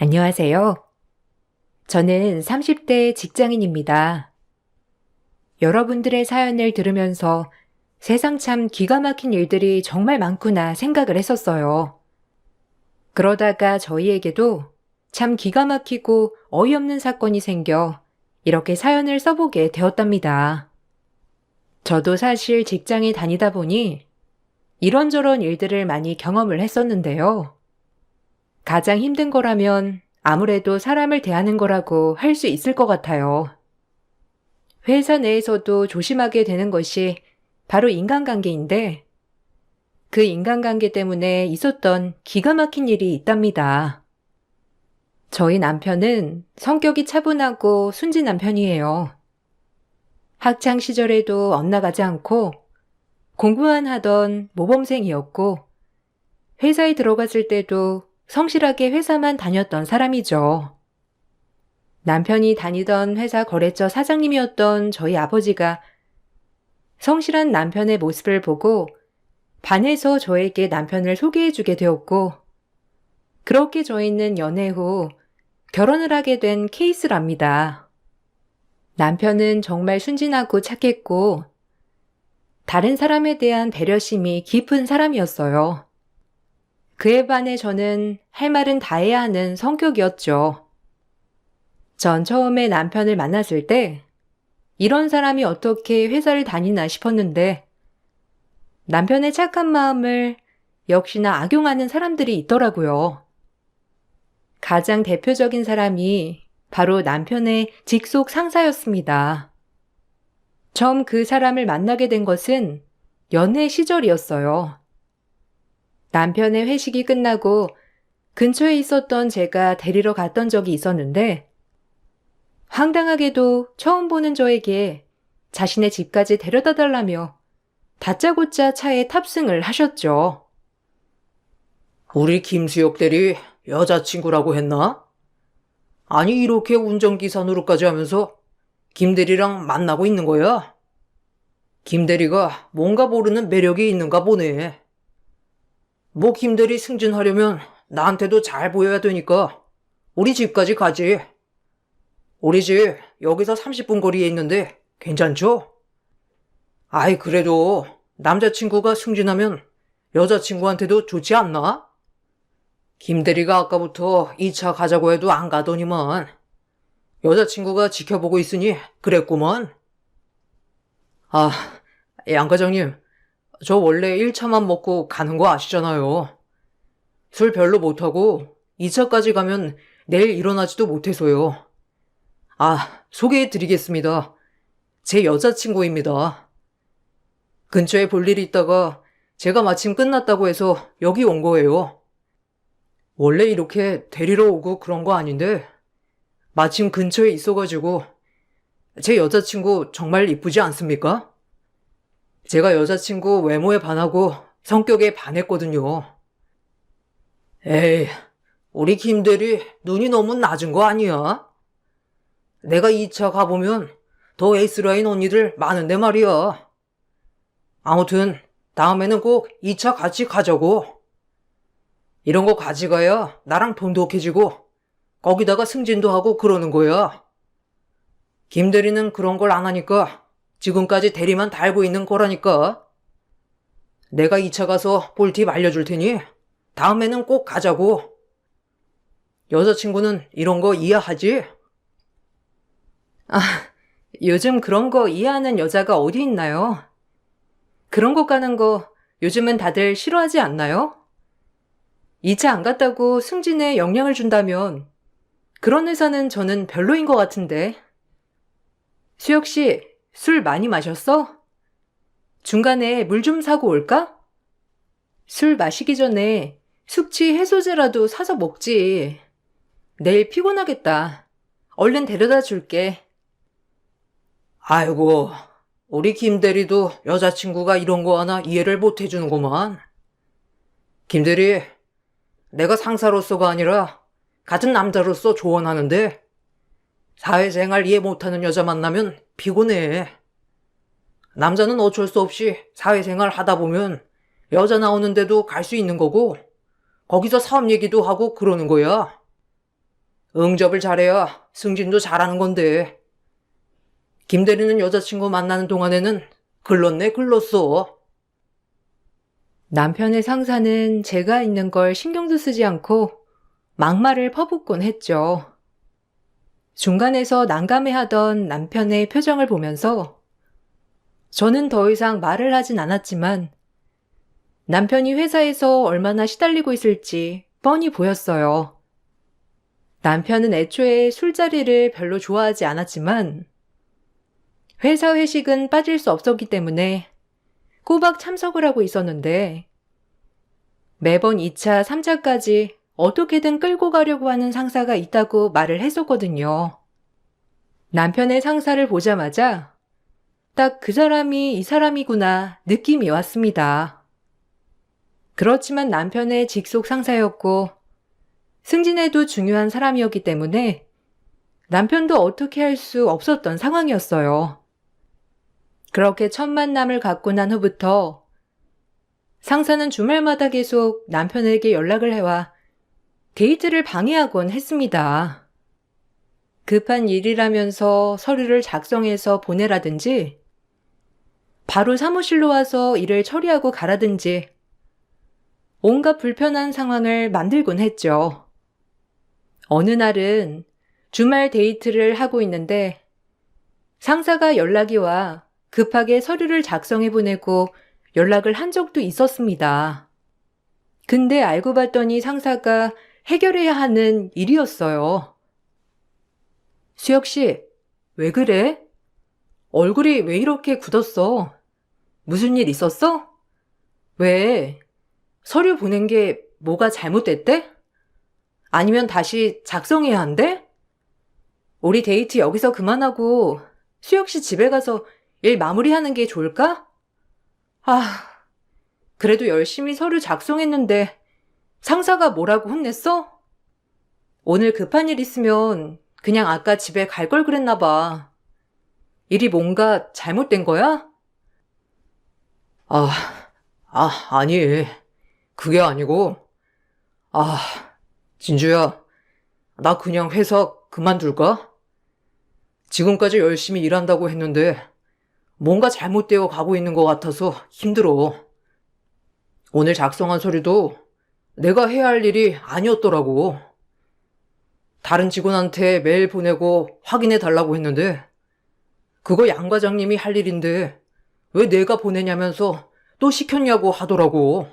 안녕하세요. 저는 30대 직장인입니다. 여러분들의 사연을 들으면서 세상 참 기가 막힌 일들이 정말 많구나 생각을 했었어요. 그러다가 저희에게도 참 기가 막히고 어이없는 사건이 생겨 이렇게 사연을 써보게 되었답니다. 저도 사실 직장에 다니다 보니 이런저런 일들을 많이 경험을 했었는데요. 가장 힘든 거라면 아무래도 사람을 대하는 거라고 할 수 있을 것 같아요. 회사 내에서도 조심하게 되는 것이 바로 인간관계인데 그 인간관계 때문에 있었던 기가 막힌 일이 있답니다. 저희 남편은 성격이 차분하고 순진한 편이에요. 학창 시절에도 엇나가지 않고 공부만 하던 모범생이었고 회사에 들어갔을 때도 성실하게 회사만 다녔던 사람이죠. 남편이 다니던 회사 거래처 사장님이었던 저희 아버지가 성실한 남편의 모습을 보고 반해서 저에게 남편을 소개해주게 되었고, 그렇게 저희는 연애 후 결혼을 하게 된 케이스랍니다. 남편은 정말 순진하고 착했고, 다른 사람에 대한 배려심이 깊은 사람이었어요. 그에 반해 저는 할 말은 다 해야 하는 성격이었죠. 전 처음에 남편을 만났을 때 이런 사람이 어떻게 회사를 다니나 싶었는데 남편의 착한 마음을 역시나 악용하는 사람들이 있더라고요. 가장 대표적인 사람이 바로 남편의 직속 상사였습니다. 처음 그 사람을 만나게 된 것은 연애 시절이었어요. 남편의 회식이 끝나고 근처에 있었던 제가 데리러 갔던 적이 있었는데 황당하게도 처음 보는 저에게 자신의 집까지 데려다 달라며 다짜고짜 차에 탑승을 하셨죠. 우리 김수혁 대리 여자친구라고 했나? 아니 이렇게 운전기사 노릇까지 하면서 김 대리랑 만나고 있는 거야? 김 대리가 뭔가 모르는 매력이 있는가 보네. 뭐 김 대리 승진하려면 나한테도 잘 보여야 되니까 우리 집까지 가지. 우리 집 여기서 30분 거리에 있는데 괜찮죠? 아이 그래도 남자친구가 승진하면 여자친구한테도 좋지 않나? 김 대리가 아까부터 2차 가자고 해도 안 가더니만 여자친구가 지켜보고 있으니 그랬구먼. 아, 양 과장님, 저 원래 1차만 먹고 가는 거 아시잖아요. 술 별로 못하고 2차까지 가면 내일 일어나지도 못해서요. 아, 소개해드리겠습니다. 제 여자친구입니다. 근처에 볼 일이 있다가 제가 마침 끝났다고 해서 여기 온 거예요. 원래 이렇게 데리러 오고 그런 거 아닌데 마침 근처에 있어가지고 제 여자친구 정말 이쁘지 않습니까? 제가 여자친구 외모에 반하고 성격에 반했거든요. 에이, 우리 김대리 눈이 너무 낮은 거 아니야? 내가 2차 가보면 더 에이스라인 언니들 많은데 말이야. 아무튼 다음에는 꼭 2차 같이 가자고. 이런 거 가져가야 나랑 돈도 독해지고 거기다가 승진도 하고 그러는 거야. 김 대리는 그런 걸 안 하니까 지금까지 대리만 달고 있는 거라니까. 내가 2차 가서 꿀팁 알려줄 테니 다음에는 꼭 가자고. 여자친구는 이런 거 이해하지? 요즘 그런 거 이해하는 여자가 어디 있나요? 그런 거 가는 거 요즘은 다들 싫어하지 않나요? 2차 안 갔다고 승진에 영향을 준다면 그런 회사는 저는 별로인 것 같은데. 수혁 씨, 술 많이 마셨어? 중간에 물 좀 사고 올까? 술 마시기 전에 숙취 해소제라도 사서 먹지. 내일 피곤하겠다. 얼른 데려다 줄게. 아이고, 우리 김 대리도 여자친구가 이런 거 하나 이해를 못 해주는구만. 김 대리, 내가 상사로서가 아니라 같은 남자로서 조언하는데 사회생활 이해 못하는 여자 만나면 피곤해. 남자는 어쩔 수 없이 사회생활 하다 보면 여자 나오는데도 갈 수 있는 거고 거기서 사업 얘기도 하고 그러는 거야. 응접을 잘해야 승진도 잘하는 건데. 김 대리는 여자친구 만나는 동안에는 글렀네, 글렀어. 남편의 상사는 제가 있는 걸 신경도 쓰지 않고 막말을 퍼붓곤 했죠. 중간에서 난감해하던 남편의 표정을 보면서 저는 더 이상 말을 하진 않았지만 남편이 회사에서 얼마나 시달리고 있을지 뻔히 보였어요. 남편은 애초에 술자리를 별로 좋아하지 않았지만 회사 회식은 빠질 수 없었기 때문에 꼬박 참석을 하고 있었는데 매번 2차, 3차까지 어떻게든 끌고 가려고 하는 상사가 있다고 말을 했었거든요. 남편의 상사를 보자마자 딱 그 사람이 이 사람이구나 느낌이 왔습니다. 그렇지만 남편의 직속 상사였고 승진에도 중요한 사람이었기 때문에 남편도 어떻게 할 수 없었던 상황이었어요. 그렇게 첫 만남을 갖고 난 후부터 상사는 주말마다 계속 남편에게 연락을 해와 데이트를 방해하곤 했습니다. 급한 일이라면서 서류를 작성해서 보내라든지 바로 사무실로 와서 일을 처리하고 가라든지 온갖 불편한 상황을 만들곤 했죠. 어느 날은 주말 데이트를 하고 있는데 상사가 연락이 와 급하게 서류를 작성해 보내고 연락을 한 적도 있었습니다. 근데 알고 봤더니 상사가 해결해야 하는 일이었어요. 수혁 씨, 왜 그래? 얼굴이 왜 이렇게 굳었어? 무슨 일 있었어? 왜? 서류 보낸 게 뭐가 잘못됐대? 아니면 다시 작성해야 한대? 우리 데이트 여기서 그만하고 수혁 씨 집에 가서 일 마무리하는 게 좋을까? 그래도 열심히 서류 작성했는데 상사가 뭐라고 혼냈어? 오늘 급한 일 있으면 그냥 아까 집에 갈 걸 그랬나 봐. 일이 뭔가 잘못된 거야? 아니. 그게 아니고. 진주야, 나 그냥 회사 그만둘까? 지금까지 열심히 일한다고 했는데 뭔가 잘못되어 가고 있는 것 같아서 힘들어. 오늘 작성한 서류도 내가 해야 할 일이 아니었더라고. 다른 직원한테 메일 보내고 확인해 달라고 했는데 그거 양 과장님이 할 일인데 왜 내가 보내냐면서 또 시켰냐고 하더라고.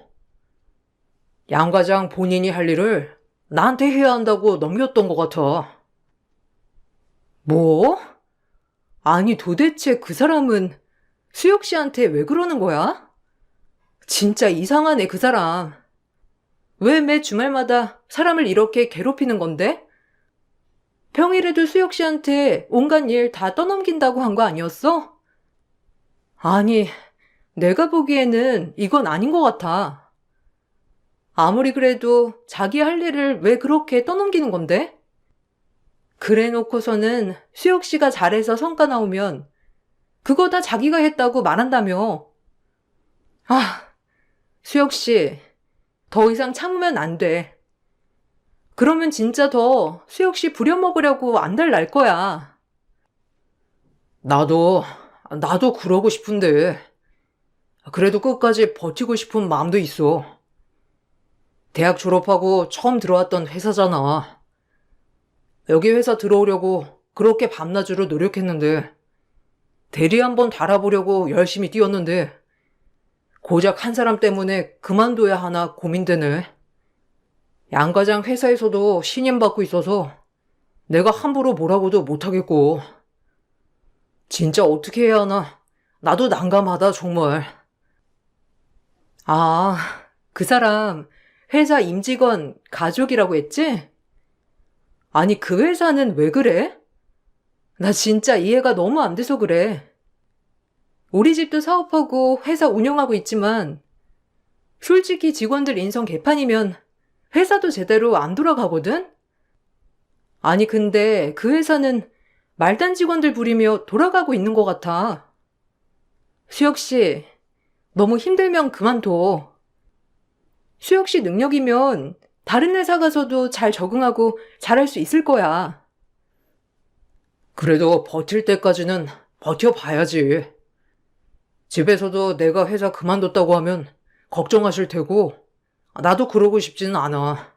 양 과장 본인이 할 일을 나한테 해야 한다고 넘겼던 것 같아. 뭐? 아니 도대체 그 사람은 수혁 씨한테 왜 그러는 거야? 진짜 이상하네 그 사람. 왜 매 주말마다 사람을 이렇게 괴롭히는 건데? 평일에도 수혁 씨한테 온갖 일 다 떠넘긴다고 한 거 아니었어? 아니, 내가 보기에는 이건 아닌 것 같아. 아무리 그래도 자기 할 일을 왜 그렇게 떠넘기는 건데? 그래 놓고서는 수혁 씨가 잘해서 성과 나오면 그거 다 자기가 했다고 말한다며. 수혁 씨, 더 이상 참으면 안 돼. 그러면 진짜 더 수혁 씨 부려먹으려고 안달 날 거야. 나도 그러고 싶은데. 그래도 끝까지 버티고 싶은 마음도 있어. 대학 졸업하고 처음 들어왔던 회사잖아. 여기 회사 들어오려고 그렇게 밤낮으로 노력했는데 대리 한번 달아보려고 열심히 뛰었는데 고작 한 사람 때문에 그만둬야 하나 고민되네. 양 과장 회사에서도 신임받고 있어서 내가 함부로 뭐라고도 못하겠고. 진짜 어떻게 해야 하나 나도 난감하다 정말. 그 사람 회사 임직원 가족이라고 했지? 아니 그 회사는 왜 그래? 나 진짜 이해가 너무 안 돼서 그래. 우리 집도 사업하고 회사 운영하고 있지만 솔직히 직원들 인성 개판이면 회사도 제대로 안 돌아가거든? 아니 근데 그 회사는 말단 직원들 부리며 돌아가고 있는 것 같아. 수혁 씨, 너무 힘들면 그만둬. 수혁 씨 능력이면 다른 회사 가서도 잘 적응하고 잘할 수 있을 거야. 그래도 버틸 때까지는 버텨봐야지. 집에서도 내가 회사 그만뒀다고 하면 걱정하실 테고, 나도 그러고 싶지는 않아.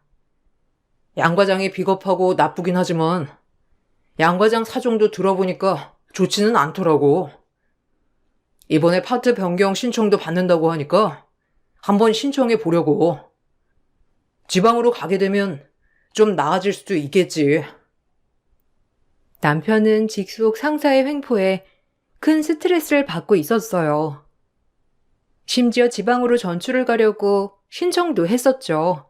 양 과장이 비겁하고 나쁘긴 하지만, 양 과장 사정도 들어보니까 좋지는 않더라고. 이번에 파트 변경 신청도 받는다고 하니까 한번 신청해 보려고. 지방으로 가게 되면 좀 나아질 수도 있겠지. 남편은 직속 상사의 횡포에 큰 스트레스를 받고 있었어요. 심지어 지방으로 전출을 가려고 신청도 했었죠.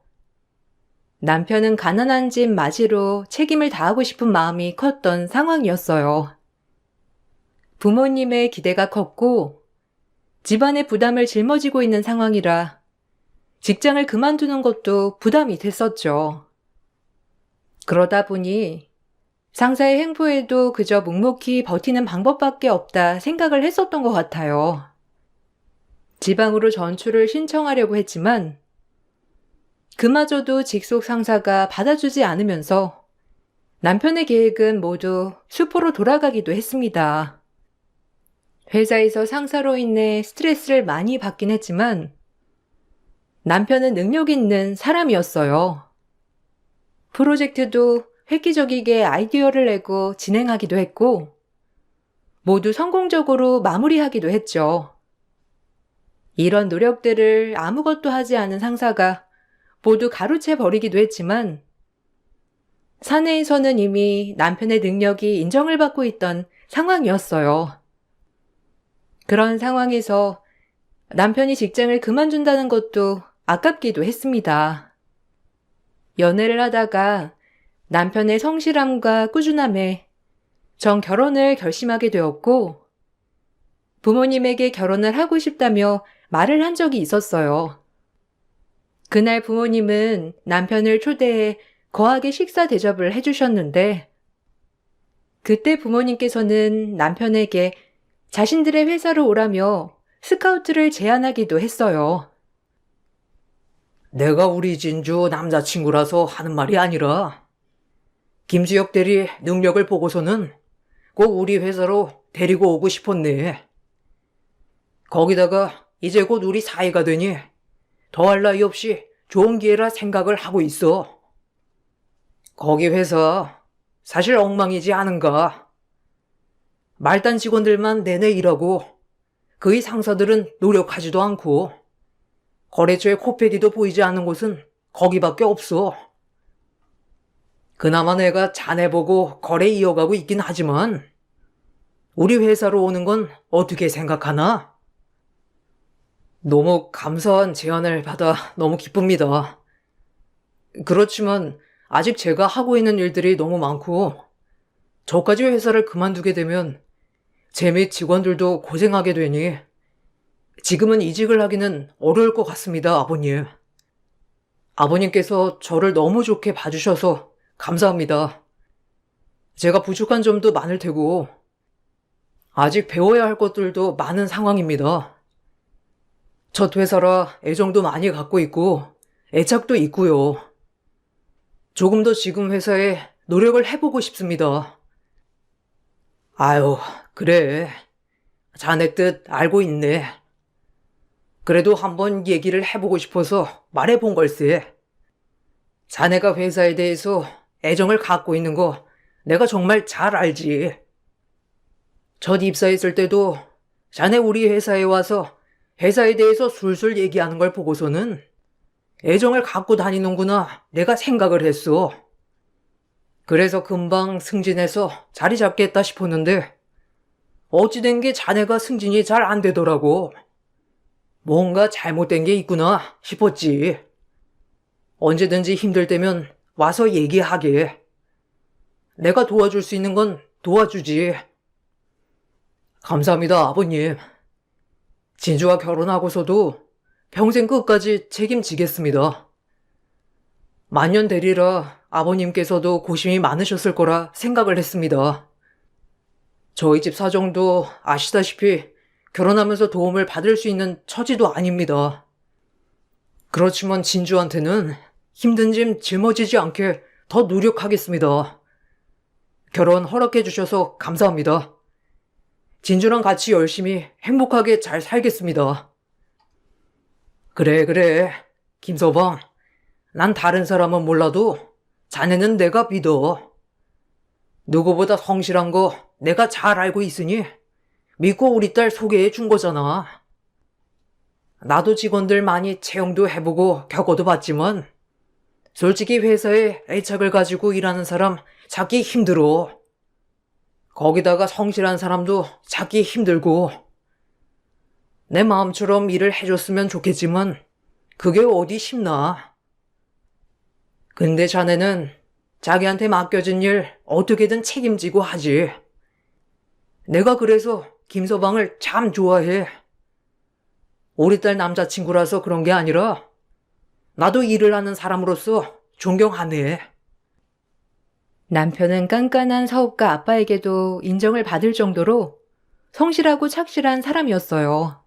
남편은 가난한 집 맞이로 책임을 다하고 싶은 마음이 컸던 상황이었어요. 부모님의 기대가 컸고 집안의 부담을 짊어지고 있는 상황이라 직장을 그만두는 것도 부담이 됐었죠. 그러다 보니 상사의 횡포에도 그저 묵묵히 버티는 방법밖에 없다 생각을 했었던 것 같아요. 지방으로 전출을 신청하려고 했지만 그마저도 직속 상사가 받아주지 않으면서 남편의 계획은 모두 수포로 돌아가기도 했습니다. 회사에서 상사로 인해 스트레스를 많이 받긴 했지만 남편은 능력 있는 사람이었어요. 프로젝트도 획기적이게 아이디어를 내고 진행하기도 했고 모두 성공적으로 마무리하기도 했죠. 이런 노력들을 아무것도 하지 않은 상사가 모두 가로채 버리기도 했지만 사내에서는 이미 남편의 능력이 인정을 받고 있던 상황이었어요. 그런 상황에서 남편이 직장을 그만둔다는 것도 아깝기도 했습니다. 연애를 하다가 남편의 성실함과 꾸준함에 전 결혼을 결심하게 되었고 부모님에게 결혼을 하고 싶다며 말을 한 적이 있었어요. 그날 부모님은 남편을 초대해 거하게 식사 대접을 해주셨는데 그때 부모님께서는 남편에게 자신들의 회사로 오라며 스카우트를 제안하기도 했어요. 내가 우리 진주 남자친구라서 하는 말이 아니라, 김수혁 대리 능력을 보고서는 꼭 우리 회사로 데리고 오고 싶었네. 거기다가 이제 곧 우리 사이가 되니 더할 나위 없이 좋은 기회라 생각을 하고 있어. 거기 회사 사실 엉망이지 않은가? 말단 직원들만 내내 일하고 그의 상사들은 노력하지도 않고 거래처에 코빼디도 보이지 않는 곳은 거기밖에 없어. 그나마 내가 자네 보고 거래 이어가고 있긴 하지만 우리 회사로 오는 건 어떻게 생각하나? 너무 감사한 제안을 받아 너무 기쁩니다. 그렇지만 아직 제가 하고 있는 일들이 너무 많고 저까지 회사를 그만두게 되면 제 및 직원들도 고생하게 되니 지금은 이직을 하기는 어려울 것 같습니다, 아버님. 아버님께서 저를 너무 좋게 봐주셔서 감사합니다. 제가 부족한 점도 많을 테고 아직 배워야 할 것들도 많은 상황입니다. 첫 회사라 애정도 많이 갖고 있고 애착도 있고요. 조금 더 지금 회사에 노력을 해보고 싶습니다. 아유, 그래. 자네 뜻 알고 있네. 그래도 한번 얘기를 해보고 싶어서 말해본 걸세. 자네가 회사에 대해서 애정을 갖고 있는 거 내가 정말 잘 알지. 첫 입사했을 때도 자네 우리 회사에 와서 회사에 대해서 술술 얘기하는 걸 보고서는 애정을 갖고 다니는구나 내가 생각을 했어. 그래서 금방 승진해서 자리 잡겠다 싶었는데 어찌된 게 자네가 승진이 잘 안 되더라고. 뭔가 잘못된 게 있구나 싶었지. 언제든지 힘들 때면 와서 얘기하게. 내가 도와줄 수 있는 건 도와주지. 감사합니다, 아버님. 진주와 결혼하고서도 평생 끝까지 책임지겠습니다. 만년 되리라 아버님께서도 고심이 많으셨을 거라 생각을 했습니다. 저희 집 사정도 아시다시피 결혼하면서 도움을 받을 수 있는 처지도 아닙니다. 그렇지만 진주한테는 힘든 짐 짊어지지 않게 더 노력하겠습니다. 결혼 허락해 주셔서 감사합니다. 진주랑 같이 열심히 행복하게 잘 살겠습니다. 그래. 김서방, 난 다른 사람은 몰라도 자네는 내가 믿어. 누구보다 성실한 거 내가 잘 알고 있으니 믿고 우리 딸 소개해 준 거잖아. 나도 직원들 많이 채용도 해보고 겪어도 봤지만 솔직히 회사에 애착을 가지고 일하는 사람 찾기 힘들어. 거기다가 성실한 사람도 찾기 힘들고. 내 마음처럼 일을 해줬으면 좋겠지만 그게 어디 쉽나. 근데 자네는 자기한테 맡겨진 일 어떻게든 책임지고 하지. 내가 그래서 김서방을 참 좋아해. 우리 딸 남자친구라서 그런 게 아니라 나도 일을 하는 사람으로서 존경하네. 남편은 깐깐한 사업가 아빠에게도 인정을 받을 정도로 성실하고 착실한 사람이었어요.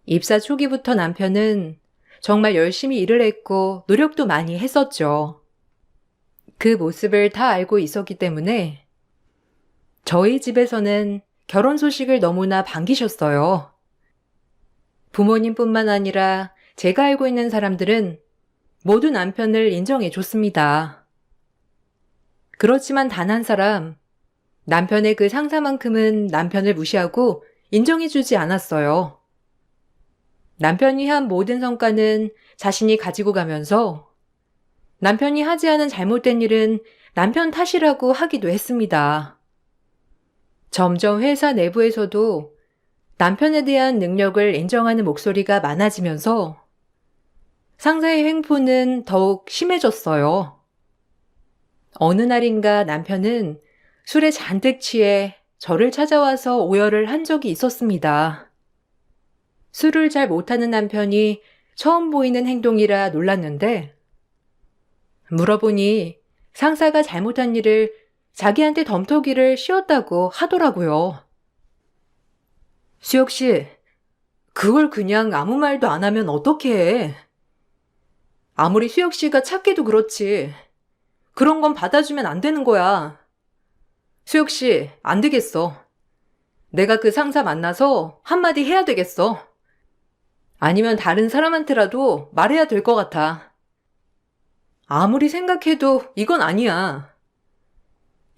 입사 초기부터 남편은 정말 열심히 일을 했고 노력도 많이 했었죠. 그 모습을 다 알고 있었기 때문에 저희 집에서는 결혼 소식을 너무나 반기셨어요. 부모님뿐만 아니라 제가 알고 있는 사람들은 모두 남편을 인정해 줬습니다. 그렇지만 단 한 사람, 남편의 그 상사만큼은 남편을 무시하고 인정해 주지 않았어요. 남편이 한 모든 성과는 자신이 가지고 가면서 남편이 하지 않은 잘못된 일은 남편 탓이라고 하기도 했습니다. 점점 회사 내부에서도 남편에 대한 능력을 인정하는 목소리가 많아지면서 상사의 횡포는 더욱 심해졌어요. 어느 날인가 남편은 술에 잔뜩 취해 저를 찾아와서 오열을 한 적이 있었습니다. 술을 잘 못하는 남편이 처음 보이는 행동이라 놀랐는데 물어보니 상사가 잘못한 일을 자기한테 덤터기를 씌웠다고 하더라고요. 수혁 씨, 그걸 그냥 아무 말도 안 하면 어떡해. 아무리 수혁 씨가 착해도 그렇지. 그런 건 받아주면 안 되는 거야. 수혁 씨, 안 되겠어. 내가 그 상사 만나서 한마디 해야 되겠어. 아니면 다른 사람한테라도 말해야 될 것 같아. 아무리 생각해도 이건 아니야.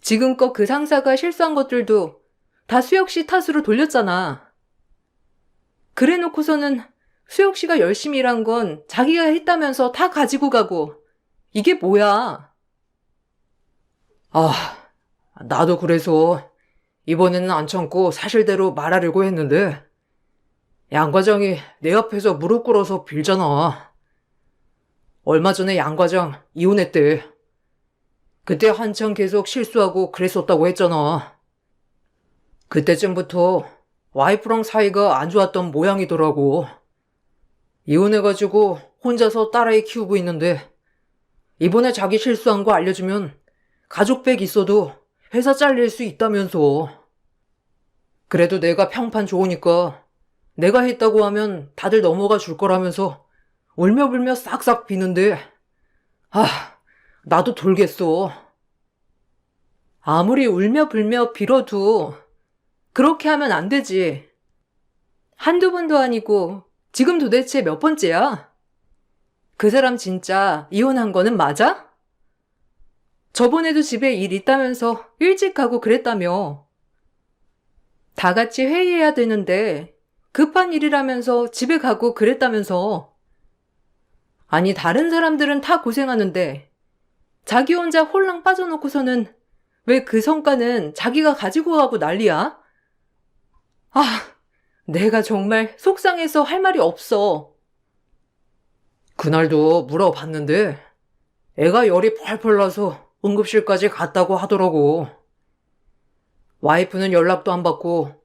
지금껏 그 상사가 실수한 것들도 다 수혁 씨 탓으로 돌렸잖아. 그래 놓고서는 수혁 씨가 열심히 일한 건 자기가 했다면서 다 가지고 가고. 이게 뭐야? 나도 그래서 이번에는 안 참고 사실대로 말하려고 했는데 양 과장이 내 앞에서 무릎 꿇어서 빌잖아. 얼마 전에 양 과장 이혼했대. 그때 한참 계속 실수하고 그랬었다고 했잖아. 그때쯤부터 와이프랑 사이가 안 좋았던 모양이더라고. 이혼해가지고 혼자서 딸아이 키우고 있는데 이번에 자기 실수한 거 알려주면 가족백 있어도 회사 잘릴 수 있다면서. 그래도 내가 평판 좋으니까 내가 했다고 하면 다들 넘어가 줄 거라면서 울며불며 싹싹 비는데 나도 돌겠어. 아무리 울며불며 빌어도 그렇게 하면 안 되지. 한두 번도 아니고 지금 도대체 몇 번째야? 그 사람 진짜 이혼한 거는 맞아? 저번에도 집에 일 있다면서 일찍 가고 그랬다며. 다 같이 회의해야 되는데 급한 일이라면서 집에 가고 그랬다면서. 아니, 다른 사람들은 다 고생하는데 자기 혼자 홀랑 빠져놓고서는 왜 그 성과는 자기가 가지고 가고 난리야? 내가 정말 속상해서 할 말이 없어. 그날도 물어봤는데 애가 열이 펄펄 나서 응급실까지 갔다고 하더라고. 와이프는 연락도 안 받고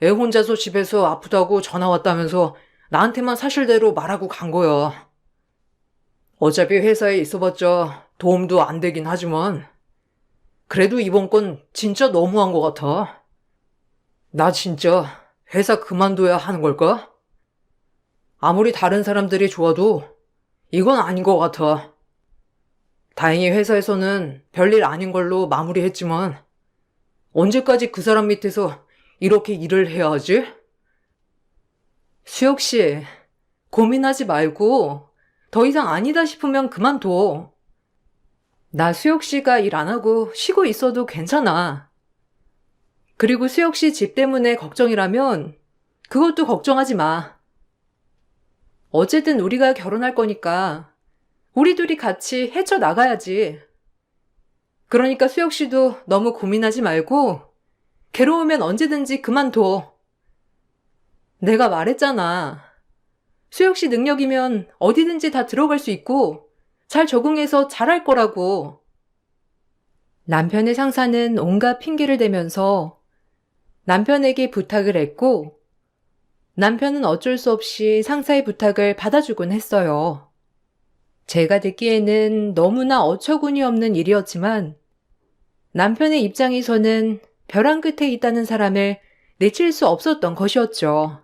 애 혼자서 집에서 아프다고 전화 왔다면서 나한테만 사실대로 말하고 간 거야. 어차피 회사에 있어봤자 도움도 안 되긴 하지만 그래도 이번 건 진짜 너무한 것 같아. 나 진짜 회사 그만둬야 하는 걸까? 아무리 다른 사람들이 좋아도 이건 아닌 것 같아. 다행히 회사에서는 별일 아닌 걸로 마무리했지만 언제까지 그 사람 밑에서 이렇게 일을 해야 하지? 수혁 씨, 고민하지 말고 더 이상 아니다 싶으면 그만둬. 나 수혁 씨가 일 안 하고 쉬고 있어도 괜찮아. 그리고 수혁 씨 집 때문에 걱정이라면 그것도 걱정하지 마. 어쨌든 우리가 결혼할 거니까 우리 둘이 같이 헤쳐나가야지. 그러니까 수혁 씨도 너무 고민하지 말고 괴로우면 언제든지 그만둬. 내가 말했잖아. 수혁 씨 능력이면 어디든지 다 들어갈 수 있고 잘 적응해서 잘할 거라고. 남편의 상사는 온갖 핑계를 대면서 남편에게 부탁을 했고 남편은 어쩔 수 없이 상사의 부탁을 받아주곤 했어요. 제가 듣기에는 너무나 어처구니 없는 일이었지만 남편의 입장에서는 벼랑 끝에 있다는 사람을 내칠 수 없었던 것이었죠.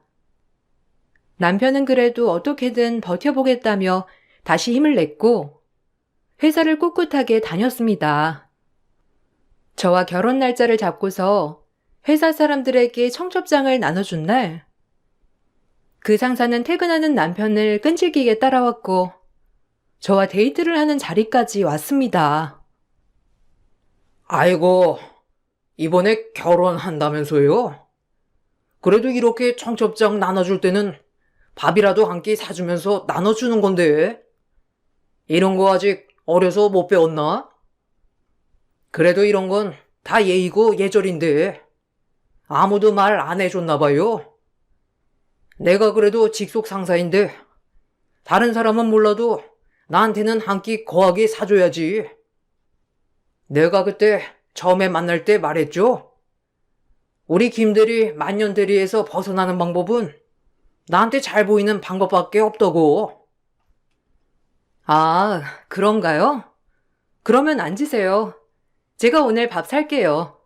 남편은 그래도 어떻게든 버텨보겠다며 다시 힘을 냈고 회사를 꿋꿋하게 다녔습니다. 저와 결혼 날짜를 잡고서 회사 사람들에게 청첩장을 나눠준 날, 그 상사는 퇴근하는 남편을 끈질기게 따라왔고 저와 데이트를 하는 자리까지 왔습니다. 아이고, 이번에 결혼한다면서요? 그래도 이렇게 청첩장 나눠줄 때는 밥이라도 한 끼 사주면서 나눠주는 건데. 이런 거 아직 어려서 못 배웠나? 그래도 이런 건 다 예의고 예절인데 아무도 말 안 해줬나 봐요. 내가 그래도 직속 상사인데 다른 사람은 몰라도 나한테는 한 끼 거하게 사줘야지. 내가 그때 처음에 만날 때 말했죠. 우리 김대리 만년대리에서 벗어나는 방법은 나한테 잘 보이는 방법밖에 없다고. 아, 그런가요? 그러면 앉으세요. 제가 오늘 밥 살게요.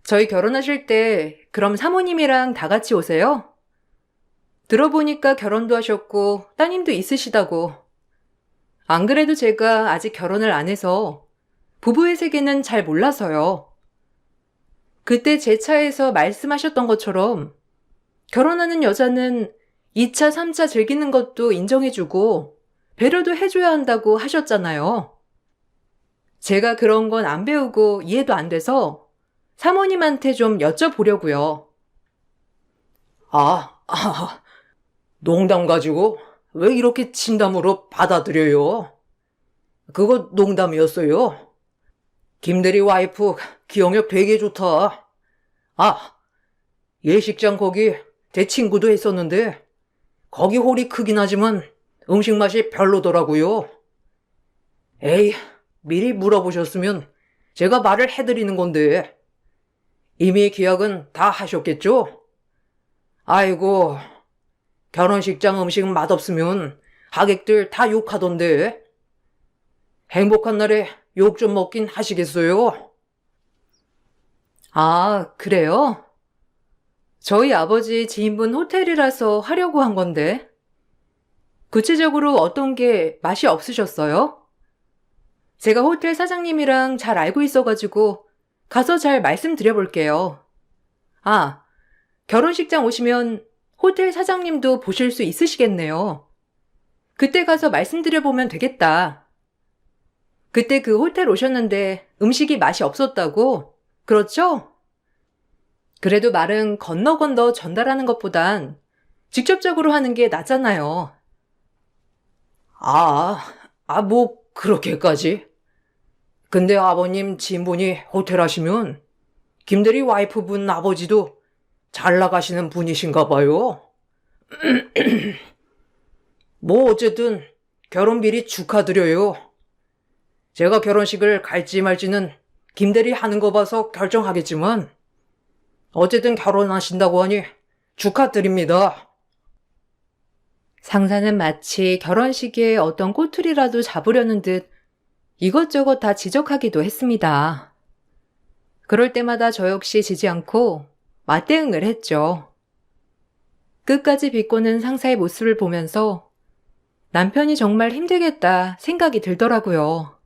저희 결혼하실 때 그럼 사모님이랑 다 같이 오세요? 들어보니까 결혼도 하셨고 따님도 있으시다고. 안 그래도 제가 아직 결혼을 안 해서 부부의 세계는 잘 몰라서요. 그때 제 차에서 말씀하셨던 것처럼 결혼하는 여자는 2차, 3차 즐기는 것도 인정해주고 배려도 해줘야 한다고 하셨잖아요. 제가 그런 건 안 배우고 이해도 안 돼서 사모님한테 좀 여쭤보려고요. 농담 가지고 왜 이렇게 진담으로 받아들여요? 그거 농담이었어요. 김대리 와이프 기억력 되게 좋다. 예식장 거기 제 친구도 했었는데 거기 홀이 크긴 하지만 음식 맛이 별로더라고요. 에이, 미리 물어보셨으면 제가 말을 해드리는 건데 이미 계약은 다 하셨겠죠? 아이고, 결혼식장 음식 맛없으면 하객들 다 욕하던데 행복한 날에 욕 좀 먹긴 하시겠어요? 아, 그래요? 저희 아버지 지인분 호텔이라서 하려고 한 건데. 구체적으로 어떤 게 맛이 없으셨어요? 제가 호텔 사장님이랑 잘 알고 있어가지고 가서 잘 말씀드려볼게요. 아, 결혼식장 오시면 호텔 사장님도 보실 수 있으시겠네요. 그때 가서 말씀드려보면 되겠다. 그때 그 호텔 오셨는데 음식이 맛이 없었다고? 그렇죠? 그래도 말은 건너 전달하는 것보단 직접적으로 하는 게 낫잖아요. 뭐 그렇게까지? 근데 아버님 지인분이 호텔 하시면 김대리 와이프분 아버지도 잘 나가시는 분이신가 봐요. 뭐 어쨌든 결혼 비리 축하드려요. 제가 결혼식을 갈지 말지는 김대리 하는 거 봐서 결정하겠지만 어쨌든 결혼하신다고 하니 축하드립니다. 상사는 마치 결혼식에 어떤 꼬투리라도 잡으려는 듯 이것저것 다 지적하기도 했습니다. 그럴 때마다 저 역시 지지 않고 맞대응을 했죠. 끝까지 비꼬는 상사의 모습을 보면서 남편이 정말 힘들겠다 생각이 들더라고요.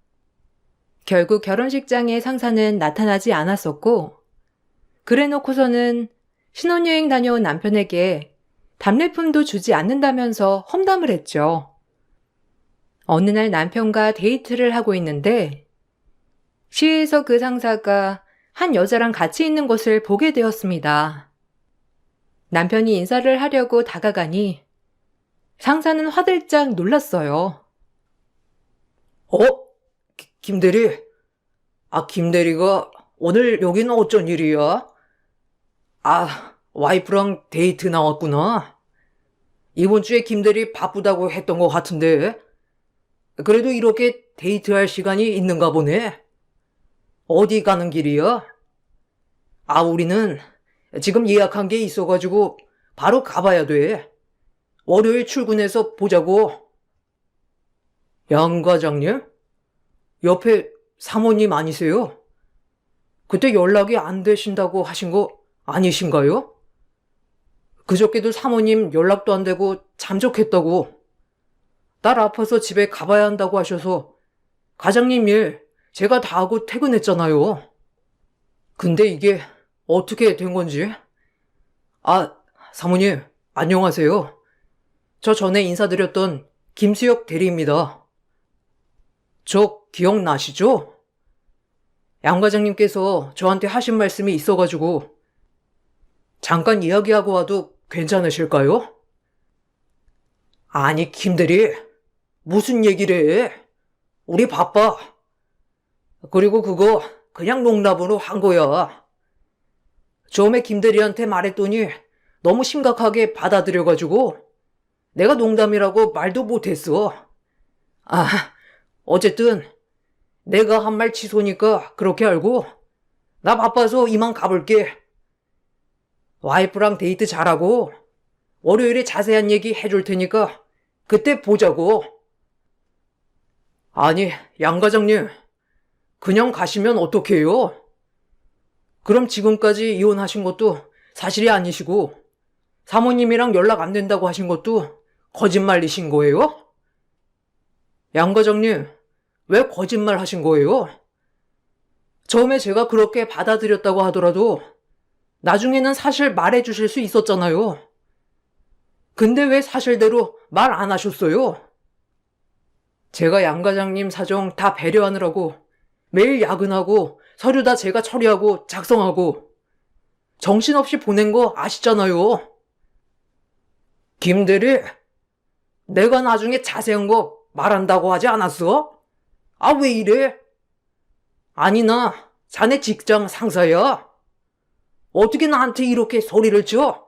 결국 결혼식장에 상사는 나타나지 않았었고, 그래 놓고서는 신혼여행 다녀온 남편에게 답례품도 주지 않는다면서 험담을 했죠. 어느 날 남편과 데이트를 하고 있는데 시외에서 그 상사가 한 여자랑 같이 있는 것을 보게 되었습니다. 남편이 인사를 하려고 다가가니 상사는 화들짝 놀랐어요. 어? 김대리? 김대리가 오늘 여기는 어쩐 일이야? 와이프랑 데이트 나왔구나. 이번 주에 김대리 바쁘다고 했던 것 같은데. 그래도 이렇게 데이트할 시간이 있는가 보네. 어디 가는 길이야? 우리는 지금 예약한 게 있어가지고 바로 가봐야 돼. 월요일 출근해서 보자고. 양 과장님? 옆에 사모님 아니세요? 그때 연락이 안 되신다고 하신 거 아니신가요? 그저께도 사모님 연락도 안 되고 잠적했다고. 딸 아파서 집에 가봐야 한다고 하셔서 과장님 일 제가 다 하고 퇴근했잖아요. 근데 이게 어떻게 된 건지? 사모님, 안녕하세요. 저 전에 인사드렸던 김수혁 대리입니다. 저 기억나시죠? 양 과장님께서 저한테 하신 말씀이 있어가지고 잠깐 이야기하고 와도 괜찮으실까요? 아니, 김대리, 무슨 얘기를 해? 우리 바빠. 그리고 그거 그냥 농담으로 한 거야. 처음에 김대리한테 말했더니 너무 심각하게 받아들여가지고 내가 농담이라고 말도 못했어. 어쨌든 내가 한 말 취소니까 그렇게 알고 나 바빠서 이만 가볼게. 와이프랑 데이트 잘하고 월요일에 자세한 얘기 해줄 테니까 그때 보자고. 아니, 양 과장님, 그냥 가시면 어떡해요? 그럼 지금까지 이혼하신 것도 사실이 아니시고 사모님이랑 연락 안 된다고 하신 것도 거짓말이신 거예요? 양 과장님, 왜 거짓말 하신 거예요? 처음에 제가 그렇게 받아들였다고 하더라도 나중에는 사실 말해주실 수 있었잖아요. 근데 왜 사실대로 말 안 하셨어요? 제가 양 과장님 사정 다 배려하느라고 매일 야근하고 서류 다 제가 처리하고 작성하고 정신없이 보낸 거 아시잖아요. 김대리, 내가 나중에 자세한 거 말한다고 하지 않았어? 왜 이래? 아니, 나 자네 직장 상사야. 어떻게 나한테 이렇게 소리를 쳐?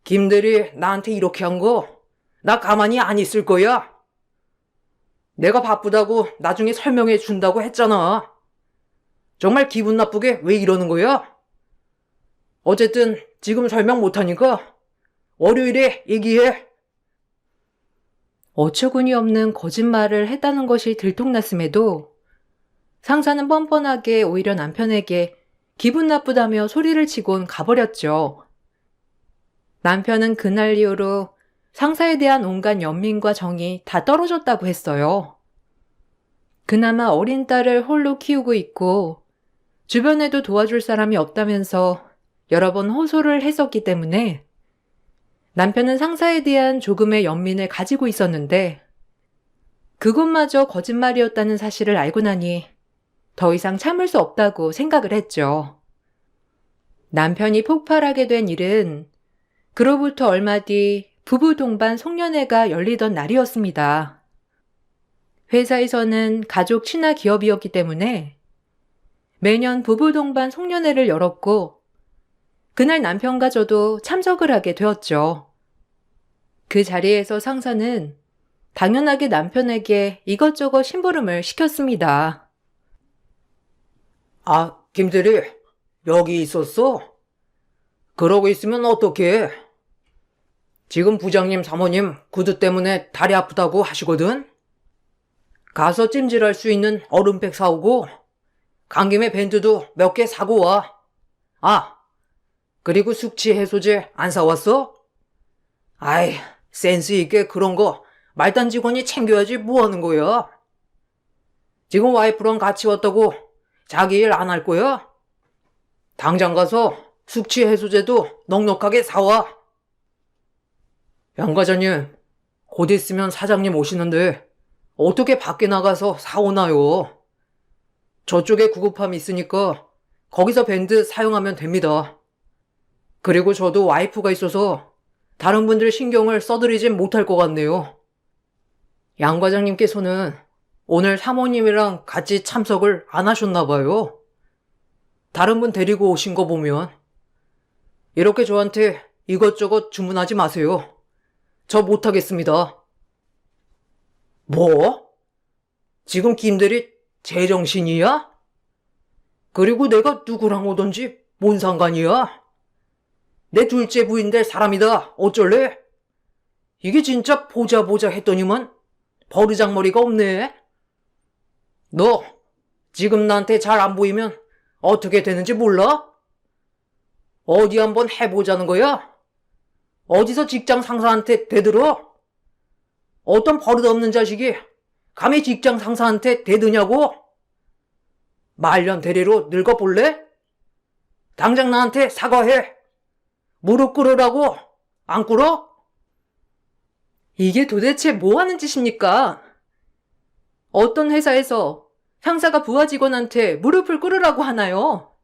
김대리 나한테 이렇게 한 거 나 가만히 안 있을 거야. 내가 바쁘다고 나중에 설명해 준다고 했잖아. 정말 기분 나쁘게 왜 이러는 거야? 어쨌든 지금 설명 못하니까 월요일에 얘기해. 어처구니 없는 거짓말을 했다는 것이 들통났음에도 상사는 뻔뻔하게 오히려 남편에게 기분 나쁘다며 소리를 치곤 가버렸죠. 남편은 그날 이후로 상사에 대한 온갖 연민과 정이 다 떨어졌다고 했어요. 그나마 어린 딸을 홀로 키우고 있고 주변에도 도와줄 사람이 없다면서 여러 번 호소를 했었기 때문에 남편은 상사에 대한 조금의 연민을 가지고 있었는데 그것마저 거짓말이었다는 사실을 알고 나니 더 이상 참을 수 없다고 생각을 했죠. 남편이 폭발하게 된 일은 그로부터 얼마 뒤 부부 동반 송년회가 열리던 날이었습니다. 회사에서는 가족 친화 기업이었기 때문에 매년 부부 동반 송년회를 열었고 그날 남편과 저도 참석을 하게 되었죠. 그 자리에서 상사는 당연하게 남편에게 이것저것 심부름을 시켰습니다. 김대리, 여기 있었어? 그러고 있으면 어떡해? 지금 부장님 사모님 구두 때문에 다리 아프다고 하시거든? 가서 찜질할 수 있는 얼음팩 사오고 간 김에 밴드도 몇 개 사고 와. 그리고 숙취 해소제 안 사왔어? 센스 있게 그런 거 말단 직원이 챙겨야지 뭐 하는 거야? 지금 와이프랑 같이 왔다고 자기 일 안 할 거야? 당장 가서 숙취 해소제도 넉넉하게 사와. 양 과장님, 곧 있으면 사장님 오시는데 어떻게 밖에 나가서 사오나요? 저쪽에 구급함 있으니까 거기서 밴드 사용하면 됩니다. 그리고 저도 와이프가 있어서 다른 분들 신경을 써드리진 못할 것 같네요. 양 과장님께서는 오늘 사모님이랑 같이 참석을 안 하셨나 봐요. 다른 분 데리고 오신 거 보면. 이렇게 저한테 이것저것 주문하지 마세요. 저 못하겠습니다. 뭐? 지금 김대리 제정신이야? 그리고 내가 누구랑 오던지 뭔 상관이야? 내 둘째 부인 될 사람이다. 어쩔래? 이게 진짜 보자 했더니만 버르장머리가 없네. 너 지금 나한테 잘 안 보이면 어떻게 되는지 몰라? 어디 한번 해보자는 거야? 어디서 직장 상사한테 대들어? 어떤 버릇없는 자식이 감히 직장 상사한테 대드냐고? 말년 대리로 늙어볼래? 당장 나한테 사과해. 무릎 꿇으라고. 안 꿇어? 이게 도대체 뭐 하는 짓입니까? 어떤 회사에서 상사가 부하 직원한테 무릎을 꿇으라고 하나요?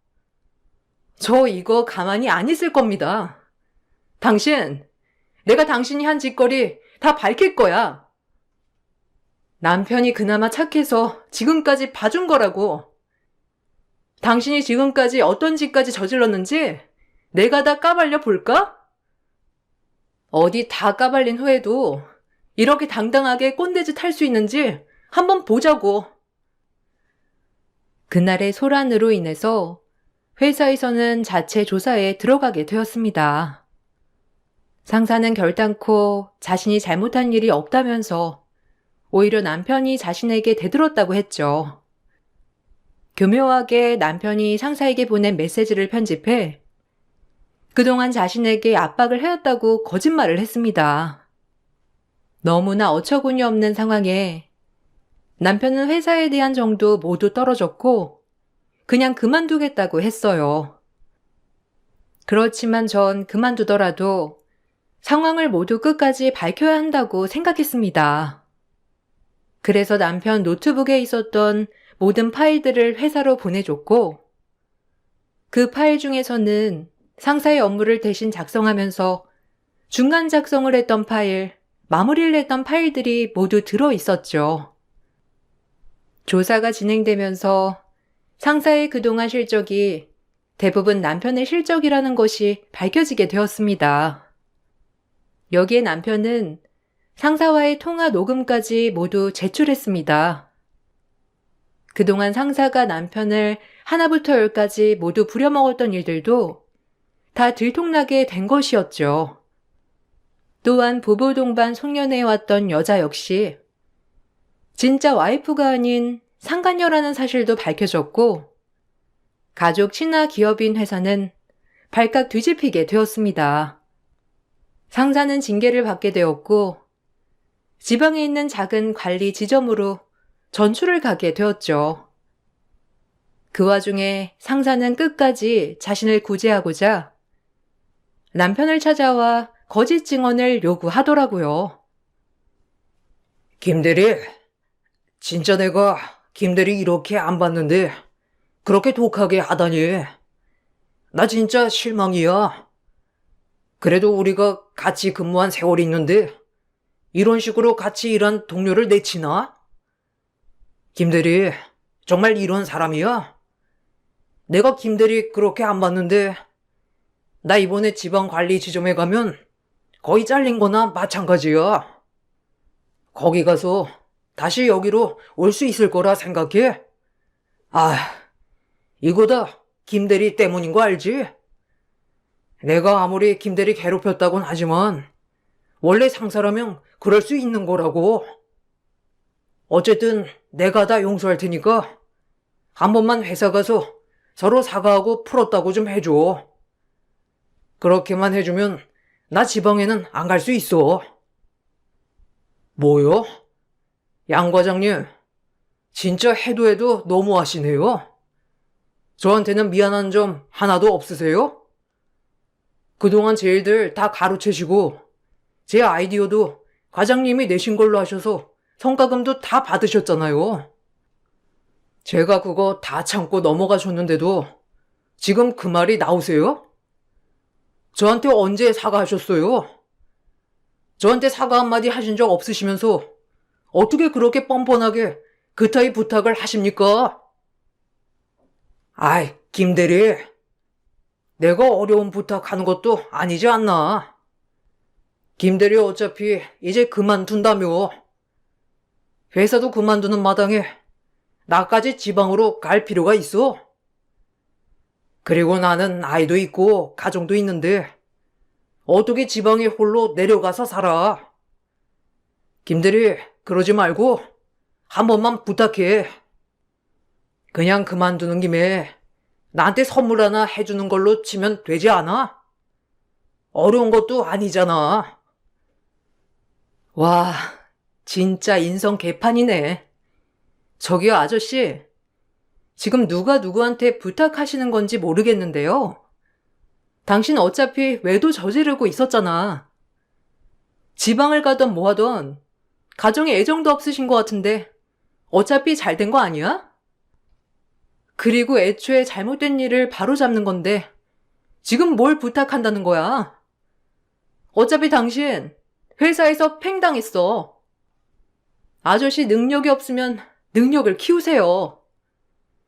저 이거 가만히 안 있을 겁니다. 내가 당신이 한 짓거리 다 밝힐 거야. 남편이 그나마 착해서 지금까지 봐준 거라고. 당신이 지금까지 어떤 짓까지 저질렀는지 내가 다 까발려 볼까? 어디 다 까발린 후에도 이렇게 당당하게 꼰대짓 할 수 있는지 한번 보자고. 그날의 소란으로 인해서 회사에서는 자체 조사에 들어가게 되었습니다. 상사는 결단코 자신이 잘못한 일이 없다면서 오히려 남편이 자신에게 대들었다고 했죠. 교묘하게 남편이 상사에게 보낸 메시지를 편집해 그동안 자신에게 압박을 해왔다고 거짓말을 했습니다. 너무나 어처구니 없는 상황에 남편은 회사에 대한 정도 모두 떨어졌고 그냥 그만두겠다고 했어요. 그렇지만 전 그만두더라도 상황을 모두 끝까지 밝혀야 한다고 생각했습니다. 그래서 남편 노트북에 있었던 모든 파일들을 회사로 보내줬고 그 파일 중에서는 상사의 업무를 대신 작성하면서 중간 작성을 했던 파일, 마무리를 했던 파일들이 모두 들어 있었죠. 조사가 진행되면서 상사의 그동안 실적이 대부분 남편의 실적이라는 것이 밝혀지게 되었습니다. 여기에 남편은 상사와의 통화 녹음까지 모두 제출했습니다. 그동안 상사가 남편을 하나부터 열까지 모두 부려먹었던 일들도 다 들통나게 된 것이었죠. 또한 부부 동반 송년회에 왔던 여자 역시 진짜 와이프가 아닌 상간녀라는 사실도 밝혀졌고 가족 친화 기업인 회사는 발칵 뒤집히게 되었습니다. 상사는 징계를 받게 되었고 지방에 있는 작은 관리 지점으로 전출을 가게 되었죠. 그 와중에 상사는 끝까지 자신을 구제하고자 남편을 찾아와 거짓 증언을 요구하더라고요. 김대리, 진짜 내가 김대리 이렇게 안 봤는데 그렇게 독하게 하다니. 나 진짜 실망이야. 그래도 우리가 같이 근무한 세월이 있는데 이런 식으로 같이 일한 동료를 내치나? 김대리, 정말 이런 사람이야? 내가 김대리 그렇게 안 봤는데 나 이번에 지방관리 지점에 가면 거의 잘린 거나 마찬가지야. 거기 가서 다시 여기로 올 수 있을 거라 생각해? 아, 이거 다 김대리 때문인 거 알지? 내가 아무리 김대리 괴롭혔다곤 하지만 원래 상사라면 그럴 수 있는 거라고. 어쨌든 내가 다 용서할 테니까 한 번만 회사 가서 서로 사과하고 풀었다고 좀 해줘. 그렇게만 해주면 나 지방에는 안 갈 수 있어. 뭐요? 양 과장님, 진짜 해도 해도 너무하시네요. 저한테는 미안한 점 하나도 없으세요? 그동안 제 일들 다 가로채시고 제 아이디어도 과장님이 내신 걸로 하셔서 성과금도 다 받으셨잖아요. 제가 그거 다 참고 넘어가 줬는데도 지금 그 말이 나오세요? 저한테 언제 사과하셨어요? 저한테 사과 한마디 하신 적 없으시면서 어떻게 그렇게 뻔뻔하게 그 따위 부탁을 하십니까? 아이, 김대리. 내가 어려운 부탁하는 것도 아니지 않나? 김대리 어차피 이제 그만둔다며. 회사도 그만두는 마당에 나까지 지방으로 갈 필요가 있어? 그리고 나는 아이도 있고 가정도 있는데 어떻게 지방에 홀로 내려가서 살아? 김대리, 그러지 말고 한 번만 부탁해. 그냥 그만두는 김에 나한테 선물 하나 해주는 걸로 치면 되지 않아? 어려운 것도 아니잖아. 와, 진짜 인성 개판이네. 저기요, 아저씨. 지금 누가 누구한테 부탁하시는 건지 모르겠는데요. 당신 어차피 외도 저지르고 있었잖아. 지방을 가던 뭐 하던 가정에 애정도 없으신 것 같은데 어차피 잘 된 거 아니야? 그리고 애초에 잘못된 일을 바로잡는 건데 지금 뭘 부탁한다는 거야? 어차피 당신 회사에서 팽당했어. 아저씨 능력이 없으면 능력을 키우세요.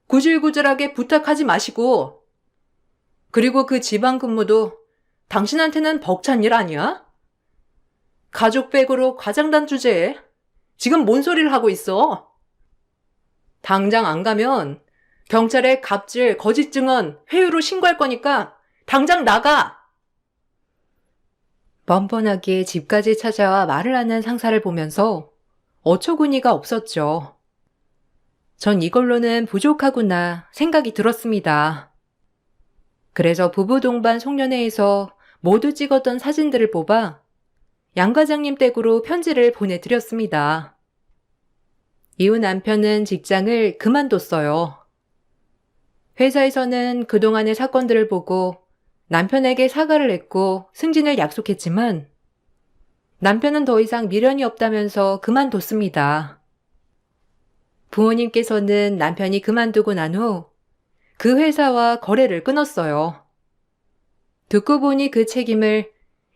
구질구질하게 부탁하지 마시고. 그리고 그 지방 근무도 당신한테는 벅찬 일 아니야? 가족 백으로 과장단 주제에 지금 뭔 소리를 하고 있어? 당장 안 가면 경찰에 갑질, 거짓 증언, 회유로 신고할 거니까 당장 나가! 뻔뻔하게 집까지 찾아와 말을 하는 상사를 보면서 어처구니가 없었죠. 전 이걸로는 부족하구나 생각이 들었습니다. 그래서 부부 동반 송년회에서 모두 찍었던 사진들을 뽑아 양 과장님 댁으로 편지를 보내드렸습니다. 이후 남편은 직장을 그만뒀어요. 회사에서는 그동안의 사건들을 보고 남편에게 사과를 했고 승진을 약속했지만 남편은 더 이상 미련이 없다면서 그만뒀습니다. 부모님께서는 남편이 그만두고 난 후 그 회사와 거래를 끊었어요. 듣고 보니 그 책임을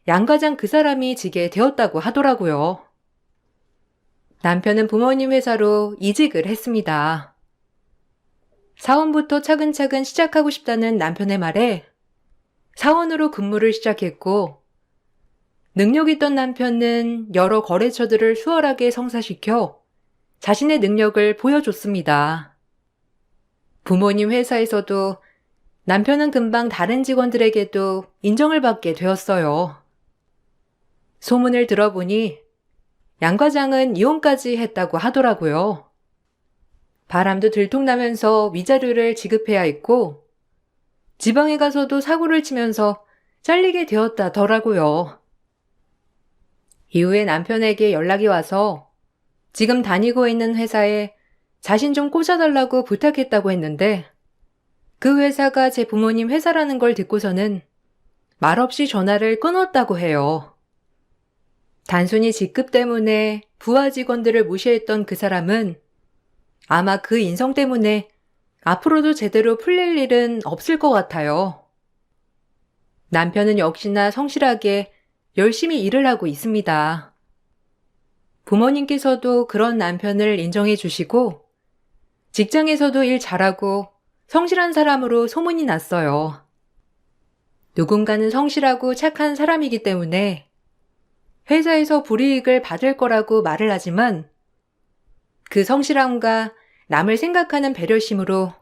양 과장 그 사람이 지게 되었다고 하더라고요. 남편은 부모님 회사로 이직을 했습니다. 사원부터 차근차근 시작하고 싶다는 남편의 말에 사원으로 근무를 시작했고 능력 있던 남편은 여러 거래처들을 수월하게 성사시켜 자신의 능력을 보여줬습니다. 부모님 회사에서도 남편은 금방 다른 직원들에게도 인정을 받게 되었어요. 소문을 들어보니 양 과장은 이혼까지 했다고 하더라고요. 바람도 들통나면서 위자료를 지급해야 했고 지방에 가서도 사고를 치면서 잘리게 되었다더라고요. 이후에 남편에게 연락이 와서 지금 다니고 있는 회사에 자신 좀 꽂아달라고 부탁했다고 했는데 그 회사가 제 부모님 회사라는 걸 듣고서는 말없이 전화를 끊었다고 해요. 단순히 직급 때문에 부하 직원들을 무시했던 그 사람은 아마 그 인성 때문에 앞으로도 제대로 풀릴 일은 없을 것 같아요. 남편은 역시나 성실하게 열심히 일을 하고 있습니다. 부모님께서도 그런 남편을 인정해 주시고 직장에서도 일 잘하고 성실한 사람으로 소문이 났어요. 누군가는 성실하고 착한 사람이기 때문에 회사에서 불이익을 받을 거라고 말을 하지만 그 성실함과 남을 생각하는 배려심으로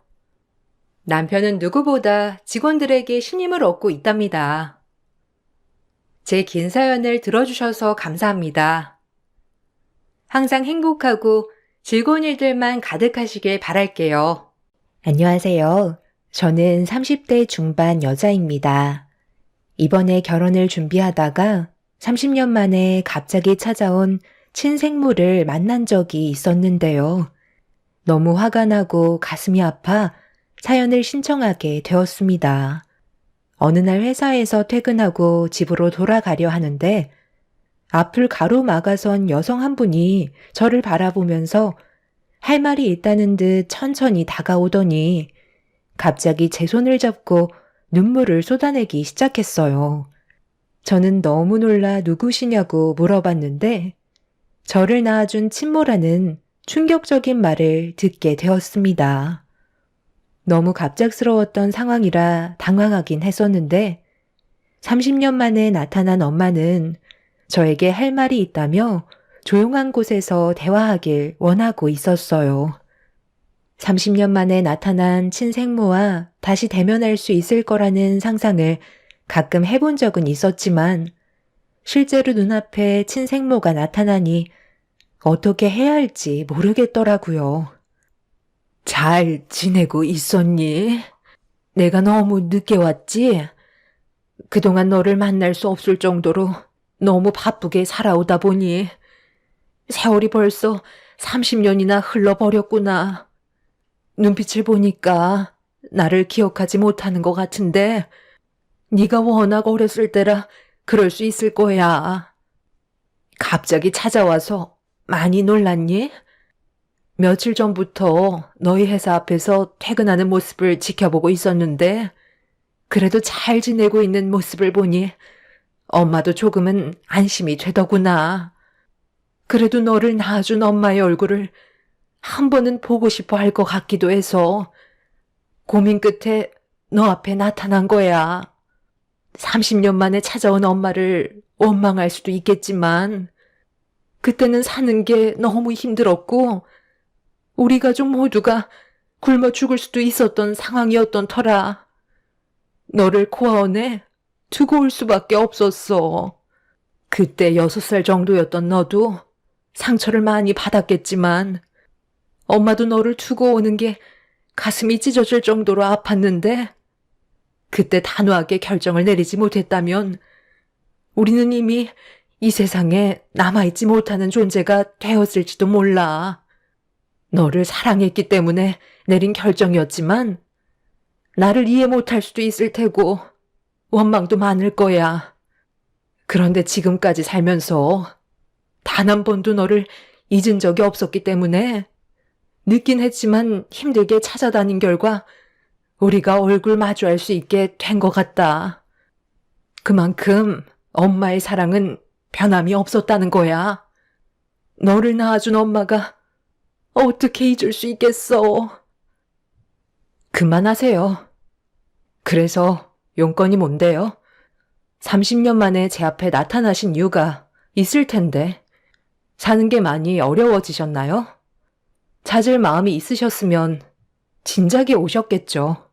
남편은 누구보다 직원들에게 신임을 얻고 있답니다. 제 긴 사연을 들어주셔서 감사합니다. 항상 행복하고 즐거운 일들만 가득하시길 바랄게요. 안녕하세요. 저는 30대 중반 여자입니다. 이번에 결혼을 준비하다가 30년 만에 갑자기 찾아온 친생물을 만난 적이 있었는데요. 너무 화가 나고 가슴이 아파 사연을 신청하게 되었습니다. 어느 날 회사에서 퇴근하고 집으로 돌아가려 하는데 앞을 가로막아선 여성 한 분이 저를 바라보면서 할 말이 있다는 듯 천천히 다가오더니 갑자기 제 손을 잡고 눈물을 쏟아내기 시작했어요. 저는 너무 놀라 누구시냐고 물어봤는데 저를 낳아준 친모라는 충격적인 말을 듣게 되었습니다. 너무 갑작스러웠던 상황이라 당황하긴 했었는데 30년 만에 나타난 엄마는 저에게 할 말이 있다며 조용한 곳에서 대화하길 원하고 있었어요. 30년 만에 나타난 친생모와 다시 대면할 수 있을 거라는 상상을 가끔 해본 적은 있었지만 실제로 눈앞에 친생모가 나타나니 어떻게 해야 할지 모르겠더라고요. 잘 지내고 있었니? 내가 너무 늦게 왔지? 그동안 너를 만날 수 없을 정도로 너무 바쁘게 살아오다 보니 세월이 벌써 30년이나 흘러버렸구나. 눈빛을 보니까 나를 기억하지 못하는 것 같은데 네가 워낙 어렸을 때라 그럴 수 있을 거야. 갑자기 찾아와서 많이 놀랐니? 며칠 전부터 너희 회사 앞에서 퇴근하는 모습을 지켜보고 있었는데 그래도 잘 지내고 있는 모습을 보니 엄마도 조금은 안심이 되더구나. 그래도 너를 낳아준 엄마의 얼굴을 한 번은 보고 싶어 할 것 같기도 해서 고민 끝에 너 앞에 나타난 거야. 30년 만에 찾아온 엄마를 원망할 수도 있겠지만 그때는 사는 게 너무 힘들었고 우리 가족 모두가 굶어 죽을 수도 있었던 상황이었던 터라 너를 고아원에 두고 올 수밖에 없었어. 그때 6살 정도였던 너도 상처를 많이 받았겠지만 엄마도 너를 두고 오는 게 가슴이 찢어질 정도로 아팠는데 그때 단호하게 결정을 내리지 못했다면 우리는 이미 이 세상에 남아있지 못하는 존재가 되었을지도 몰라. 너를 사랑했기 때문에 내린 결정이었지만 나를 이해 못할 수도 있을 테고 원망도 많을 거야. 그런데 지금까지 살면서 단 한 번도 너를 잊은 적이 없었기 때문에 늦긴 했지만 힘들게 찾아다닌 결과 우리가 얼굴 마주할 수 있게 된 것 같다. 그만큼 엄마의 사랑은 변함이 없었다는 거야. 너를 낳아준 엄마가 어떻게 잊을 수 있겠어. 그만하세요. 그래서 용건이 뭔데요? 30년 만에 제 앞에 나타나신 이유가 있을 텐데 사는 게 많이 어려워지셨나요? 찾을 마음이 있으셨으면 진작에 오셨겠죠.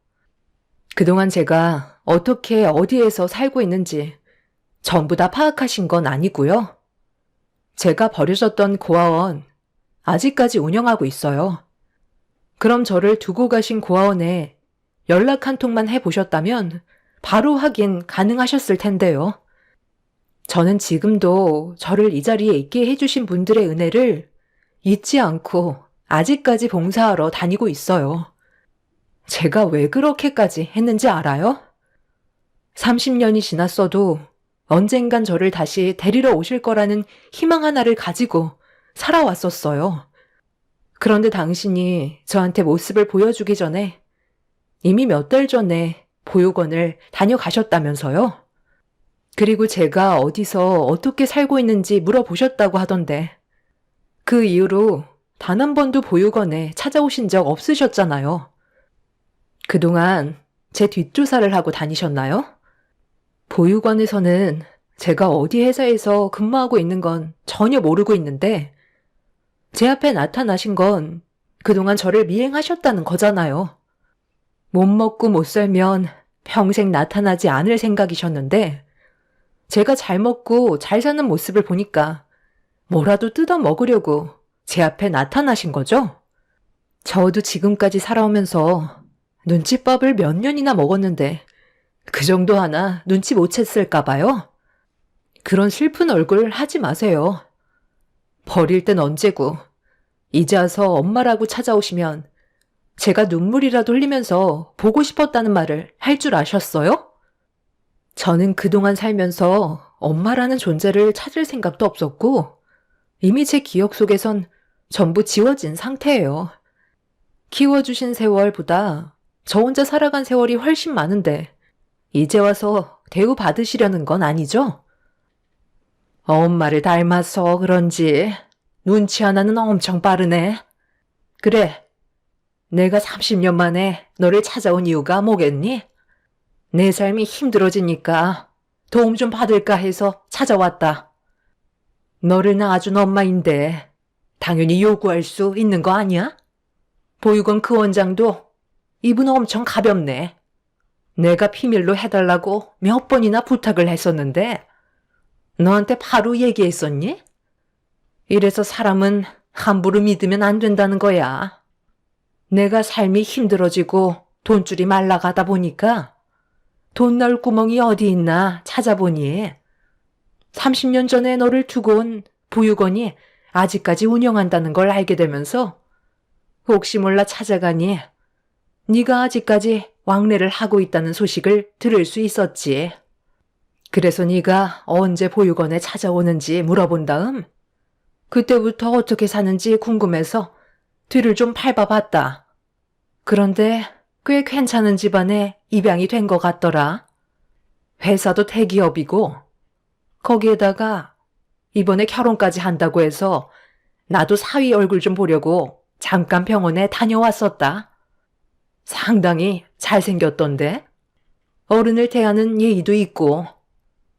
그동안 제가 어떻게 어디에서 살고 있는지 전부 다 파악하신 건 아니고요. 제가 버려졌던 고아원 아직까지 운영하고 있어요. 그럼 저를 두고 가신 고아원에 연락 한 통만 해보셨다면 바로 확인 가능하셨을 텐데요. 저는 지금도 저를 이 자리에 있게 해주신 분들의 은혜를 잊지 않고 아직까지 봉사하러 다니고 있어요. 제가 왜 그렇게까지 했는지 알아요? 30년이 지났어도 언젠간 저를 다시 데리러 오실 거라는 희망 하나를 가지고 살아왔었어요. 그런데 당신이 저한테 모습을 보여주기 전에 이미 몇 달 전에 보육원을 다녀가셨다면서요? 그리고 제가 어디서 어떻게 살고 있는지 물어보셨다고 하던데 그 이후로 단 한 번도 보육원에 찾아오신 적 없으셨잖아요. 그동안 제 뒷조사를 하고 다니셨나요? 보육원에서는 제가 어디 회사에서 근무하고 있는 건 전혀 모르고 있는데 제 앞에 나타나신 건 그동안 저를 미행하셨다는 거잖아요. 못 먹고 못 살면 평생 나타나지 않을 생각이셨는데 제가 잘 먹고 잘 사는 모습을 보니까 뭐라도 뜯어 먹으려고 제 앞에 나타나신 거죠? 저도 지금까지 살아오면서 눈칫밥을 몇 년이나 먹었는데 그 정도 하나 눈치 못 챘을까 봐요. 그런 슬픈 얼굴 하지 마세요. 버릴 땐 언제고 이제 와서 엄마라고 찾아오시면 제가 눈물이라도 흘리면서 보고 싶었다는 말을 할 줄 아셨어요? 저는 그동안 살면서 엄마라는 존재를 찾을 생각도 없었고 이미 제 기억 속에선 전부 지워진 상태예요. 키워주신 세월보다 저 혼자 살아간 세월이 훨씬 많은데 이제 와서 대우받으시려는 건 아니죠? 엄마를 닮아서 그런지 눈치 하나는 엄청 빠르네. 그래, 내가 30년 만에 너를 찾아온 이유가 뭐겠니? 내 삶이 힘들어지니까 도움 좀 받을까 해서 찾아왔다. 너를 낳아준 엄마인데 당연히 요구할 수 있는 거 아니야? 보육원 그 원장도 이분 엄청 가볍네. 내가 비밀로 해달라고 몇 번이나 부탁을 했었는데 너한테 바로 얘기했었니? 이래서 사람은 함부로 믿으면 안 된다는 거야. 내가 삶이 힘들어지고 돈줄이 말라가다 보니까 돈 넣을 구멍이 어디 있나 찾아보니 30년 전에 너를 두고 온 보육원이 아직까지 운영한다는 걸 알게 되면서 혹시 몰라 찾아가니 네가 아직까지 왕래를 하고 있다는 소식을 들을 수 있었지. 그래서 네가 언제 보육원에 찾아오는지 물어본 다음 그때부터 어떻게 사는지 궁금해서 뒤를 좀 밟아봤다. 그런데 꽤 괜찮은 집안에 입양이 된 것 같더라. 회사도 대기업이고 거기에다가 이번에 결혼까지 한다고 해서 나도 사위 얼굴 좀 보려고 잠깐 병원에 다녀왔었다. 상당히 잘생겼던데? 어른을 대하는 예의도 있고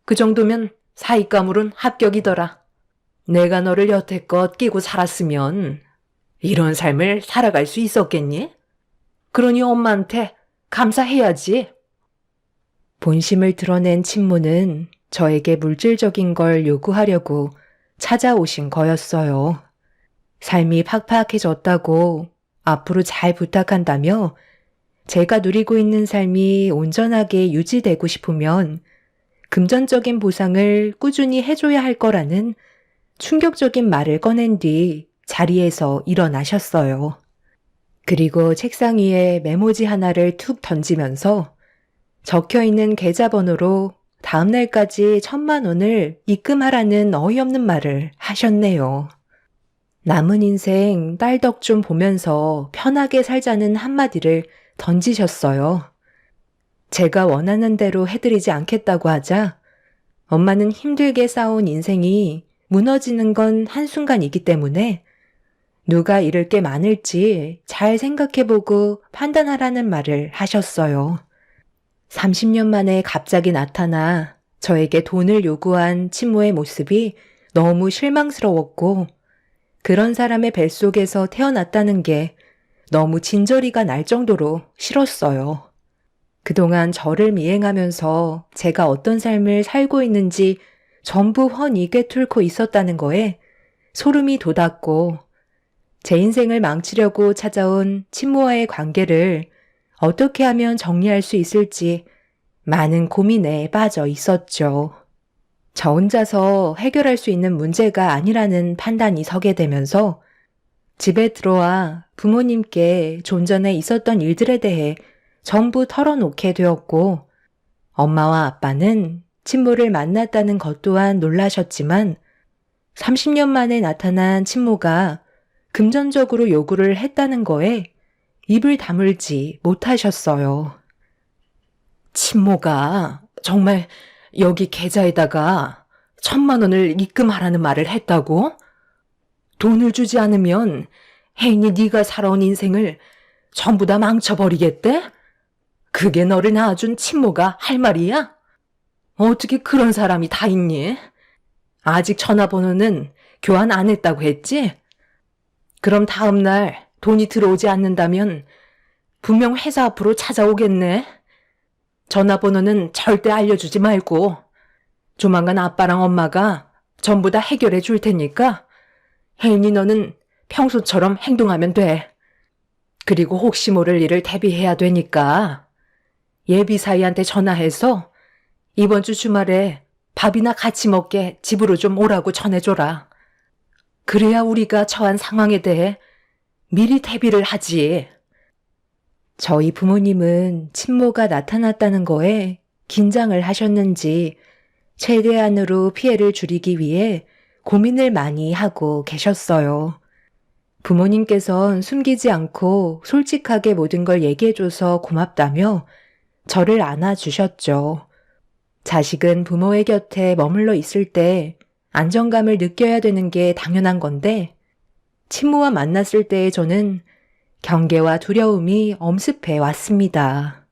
그 정도면 사윗감으론 합격이더라. 내가 너를 여태껏 끼고 살았으면 이런 삶을 살아갈 수 있었겠니? 그러니 엄마한테 감사해야지. 본심을 드러낸 친모는 저에게 물질적인 걸 요구하려고 찾아오신 거였어요. 삶이 팍팍해졌다고 앞으로 잘 부탁한다며 제가 누리고 있는 삶이 온전하게 유지되고 싶으면 금전적인 보상을 꾸준히 해줘야 할 거라는 충격적인 말을 꺼낸 뒤 자리에서 일어나셨어요. 그리고 책상 위에 메모지 하나를 툭 던지면서 적혀있는 계좌번호로 다음 날까지 1,000만 원을 입금하라는 어이없는 말을 하셨네요. 남은 인생 딸 덕 좀 보면서 편하게 살자는 한마디를 던지셨어요. 제가 원하는 대로 해드리지 않겠다고 하자 엄마는 힘들게 쌓아온 인생이 무너지는 건 한순간이기 때문에 누가 잃을 게 많을지 잘 생각해보고 판단하라는 말을 하셨어요. 30년 만에 갑자기 나타나 저에게 돈을 요구한 친모의 모습이 너무 실망스러웠고 그런 사람의 뱃속에서 태어났다는 게 너무 진저리가 날 정도로 싫었어요. 그동안 저를 미행하면서 제가 어떤 삶을 살고 있는지 전부 훤히 꿰뚫고 있었다는 거에 소름이 돋았고 제 인생을 망치려고 찾아온 친모와의 관계를 어떻게 하면 정리할 수 있을지 많은 고민에 빠져 있었죠. 저 혼자서 해결할 수 있는 문제가 아니라는 판단이 서게 되면서 집에 들어와 부모님께 좀 전에 있었던 일들에 대해 전부 털어놓게 되었고 엄마와 아빠는 친모를 만났다는 것 또한 놀라셨지만 30년 만에 나타난 친모가 금전적으로 요구를 했다는 거에 입을 다물지 못하셨어요. 친모가 정말 여기 계좌에다가 1,000만 원을 입금하라는 말을 했다고? 돈을 주지 않으면 혜인이 네가 살아온 인생을 전부 다 망쳐버리겠대? 그게 너를 낳아준 친모가 할 말이야? 어떻게 그런 사람이 다 있니? 아직 전화번호는 교환 안 했다고 했지? 그럼 다음 날 돈이 들어오지 않는다면 분명 회사 앞으로 찾아오겠네. 전화번호는 절대 알려주지 말고 조만간 아빠랑 엄마가 전부 다 해결해 줄 테니까 혜인이 너는 평소처럼 행동하면 돼. 그리고 혹시 모를 일을 대비해야 되니까 예비사이한테 전화해서 이번 주 주말에 밥이나 같이 먹게 집으로 좀 오라고 전해줘라. 그래야 우리가 처한 상황에 대해 미리 대비를 하지. 저희 부모님은 친모가 나타났다는 거에 긴장을 하셨는지 최대한으로 피해를 줄이기 위해 고민을 많이 하고 계셨어요. 부모님께선 숨기지 않고 솔직하게 모든 걸 얘기해줘서 고맙다며 저를 안아주셨죠. 자식은 부모의 곁에 머물러 있을 때 안정감을 느껴야 되는 게 당연한 건데, 친모와 만났을 때의 저는 경계와 두려움이 엄습해 왔습니다.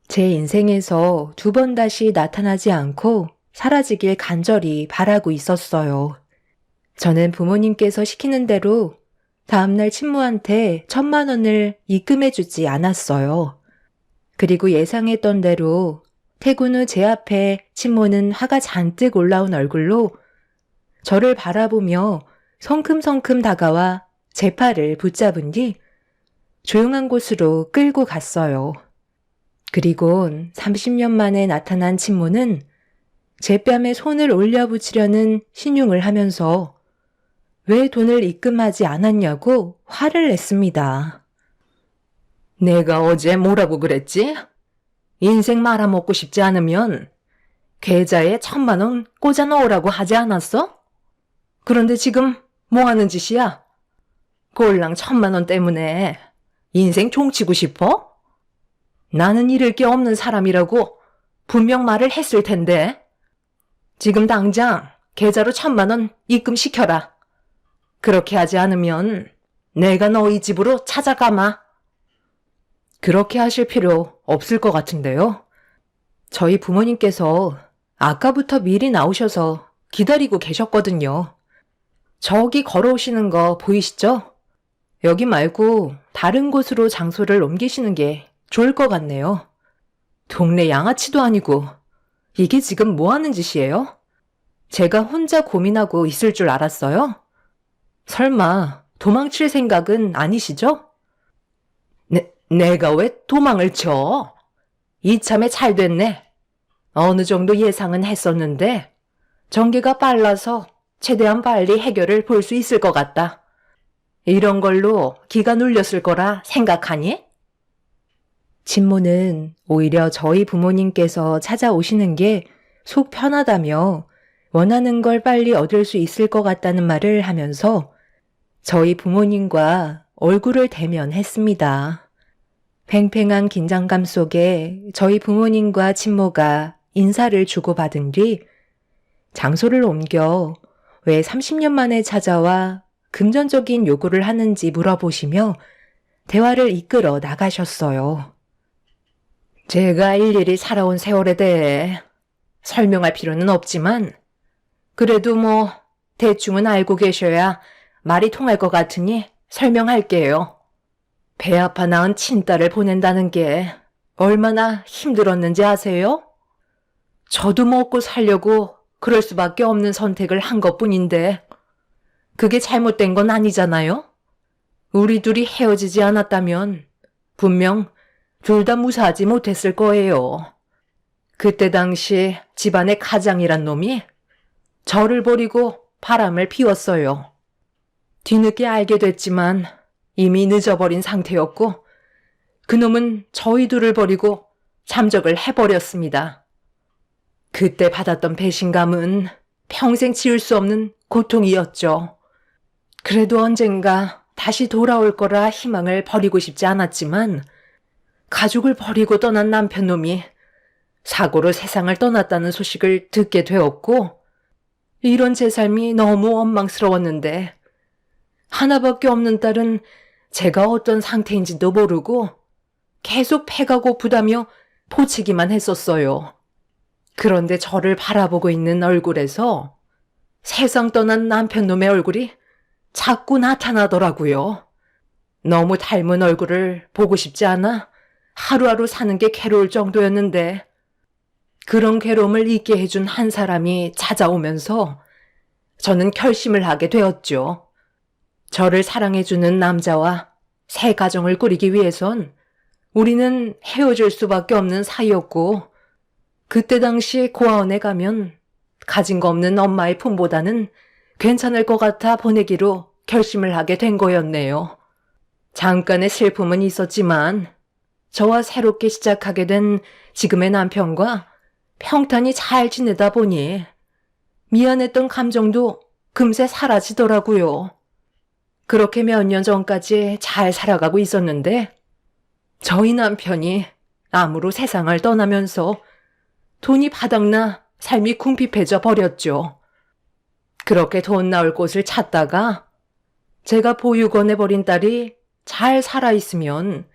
제 인생에서 2번 다시 나타나지 않고 사라지길 간절히 바라고 있었어요. 저는 부모님께서 시키는 대로 다음날 친모한테 1,000만 원을 입금해주지 않았어요. 그리고 예상했던 대로 퇴근 후 제 앞에 친모는 화가 잔뜩 올라온 얼굴로 저를 바라보며 성큼성큼 다가와 제 팔을 붙잡은 뒤 조용한 곳으로 끌고 갔어요. 그리곤 30년 만에 나타난 친모는 제 뺨에 손을 올려붙이려는 신용을 하면서 왜 돈을 입금하지 않았냐고 화를 냈습니다. 내가 어제 뭐라고 그랬지? 인생 말아먹고 싶지 않으면 계좌에 1,000만 원 꽂아 넣으라고 하지 않았어? 그런데 지금 뭐 하는 짓이야? 꼴랑 1,000만 원 때문에 인생 종치고 싶어? 나는 잃을 게 없는 사람이라고 분명 말을 했을 텐데. 지금 당장 계좌로 1,000만 원 입금시켜라. 그렇게 하지 않으면 내가 너희 집으로 찾아가마. 그렇게 하실 필요 없을 것 같은데요. 저희 부모님께서 아까부터 미리 나오셔서 기다리고 계셨거든요. 저기 걸어오시는 거 보이시죠? 여기 말고 다른 곳으로 장소를 옮기시는 게 좋을 것 같네요. 동네 양아치도 아니고 이게 지금 뭐 하는 짓이에요? 제가 혼자 고민하고 있을 줄 알았어요? 설마 도망칠 생각은 아니시죠? 내가 왜 도망을 쳐? 이참에 잘 됐네. 어느 정도 예상은 했었는데 전개가 빨라서 최대한 빨리 해결을 볼 수 있을 것 같다. 이런 걸로 기가 눌렸을 거라 생각하니? 친모는 오히려 저희 부모님께서 찾아오시는 게 속 편하다며 원하는 걸 빨리 얻을 수 있을 것 같다는 말을 하면서 저희 부모님과 얼굴을 대면했습니다. 팽팽한 긴장감 속에 저희 부모님과 친모가 인사를 주고받은 뒤 장소를 옮겨 왜 30년 만에 찾아와 금전적인 요구를 하는지 물어보시며 대화를 이끌어 나가셨어요. 제가 일일이 살아온 세월에 대해 설명할 필요는 없지만 그래도 뭐 대충은 알고 계셔야 말이 통할 것 같으니 설명할게요. 배 아파 낳은 친딸을 보낸다는 게 얼마나 힘들었는지 아세요? 저도 먹고 살려고 그럴 수밖에 없는 선택을 한 것뿐인데 그게 잘못된 건 아니잖아요? 우리 둘이 헤어지지 않았다면 분명 둘 다 무사하지 못했을 거예요. 그때 당시 집안의 가장이란 놈이 저를 버리고 바람을 피웠어요. 뒤늦게 알게 됐지만 이미 늦어버린 상태였고 그놈은 저희 둘을 버리고 잠적을 해버렸습니다. 그때 받았던 배신감은 평생 지울 수 없는 고통이었죠. 그래도 언젠가 다시 돌아올 거라 희망을 버리고 싶지 않았지만 가족을 버리고 떠난 남편놈이 사고로 세상을 떠났다는 소식을 듣게 되었고 이런 제 삶이 너무 원망스러웠는데 하나밖에 없는 딸은 제가 어떤 상태인지도 모르고 계속 배가 고프다며 포치기만 했었어요. 그런데 저를 바라보고 있는 얼굴에서 세상 떠난 남편놈의 얼굴이 자꾸 나타나더라고요. 너무 닮은 얼굴을 보고 싶지 않아 하루하루 사는 게 괴로울 정도였는데 그런 괴로움을 잊게 해준 한 사람이 찾아오면서 저는 결심을 하게 되었죠. 저를 사랑해주는 남자와 새 가정을 꾸리기 위해선 우리는 헤어질 수밖에 없는 사이였고 그때 당시 고아원에 가면 가진 거 없는 엄마의 품보다는 괜찮을 것 같아 보내기로 결심을 하게 된 거였네요. 잠깐의 슬픔은 있었지만 저와 새롭게 시작하게 된 지금의 남편과 평탄히 잘 지내다 보니 미안했던 감정도 금세 사라지더라고요. 그렇게 몇 년 전까지 잘 살아가고 있었는데 저희 남편이 암으로 세상을 떠나면서 돈이 바닥나 삶이 궁핍해져 버렸죠. 그렇게 돈 나올 곳을 찾다가 제가 보육원에 버린 딸이 잘 살아있으면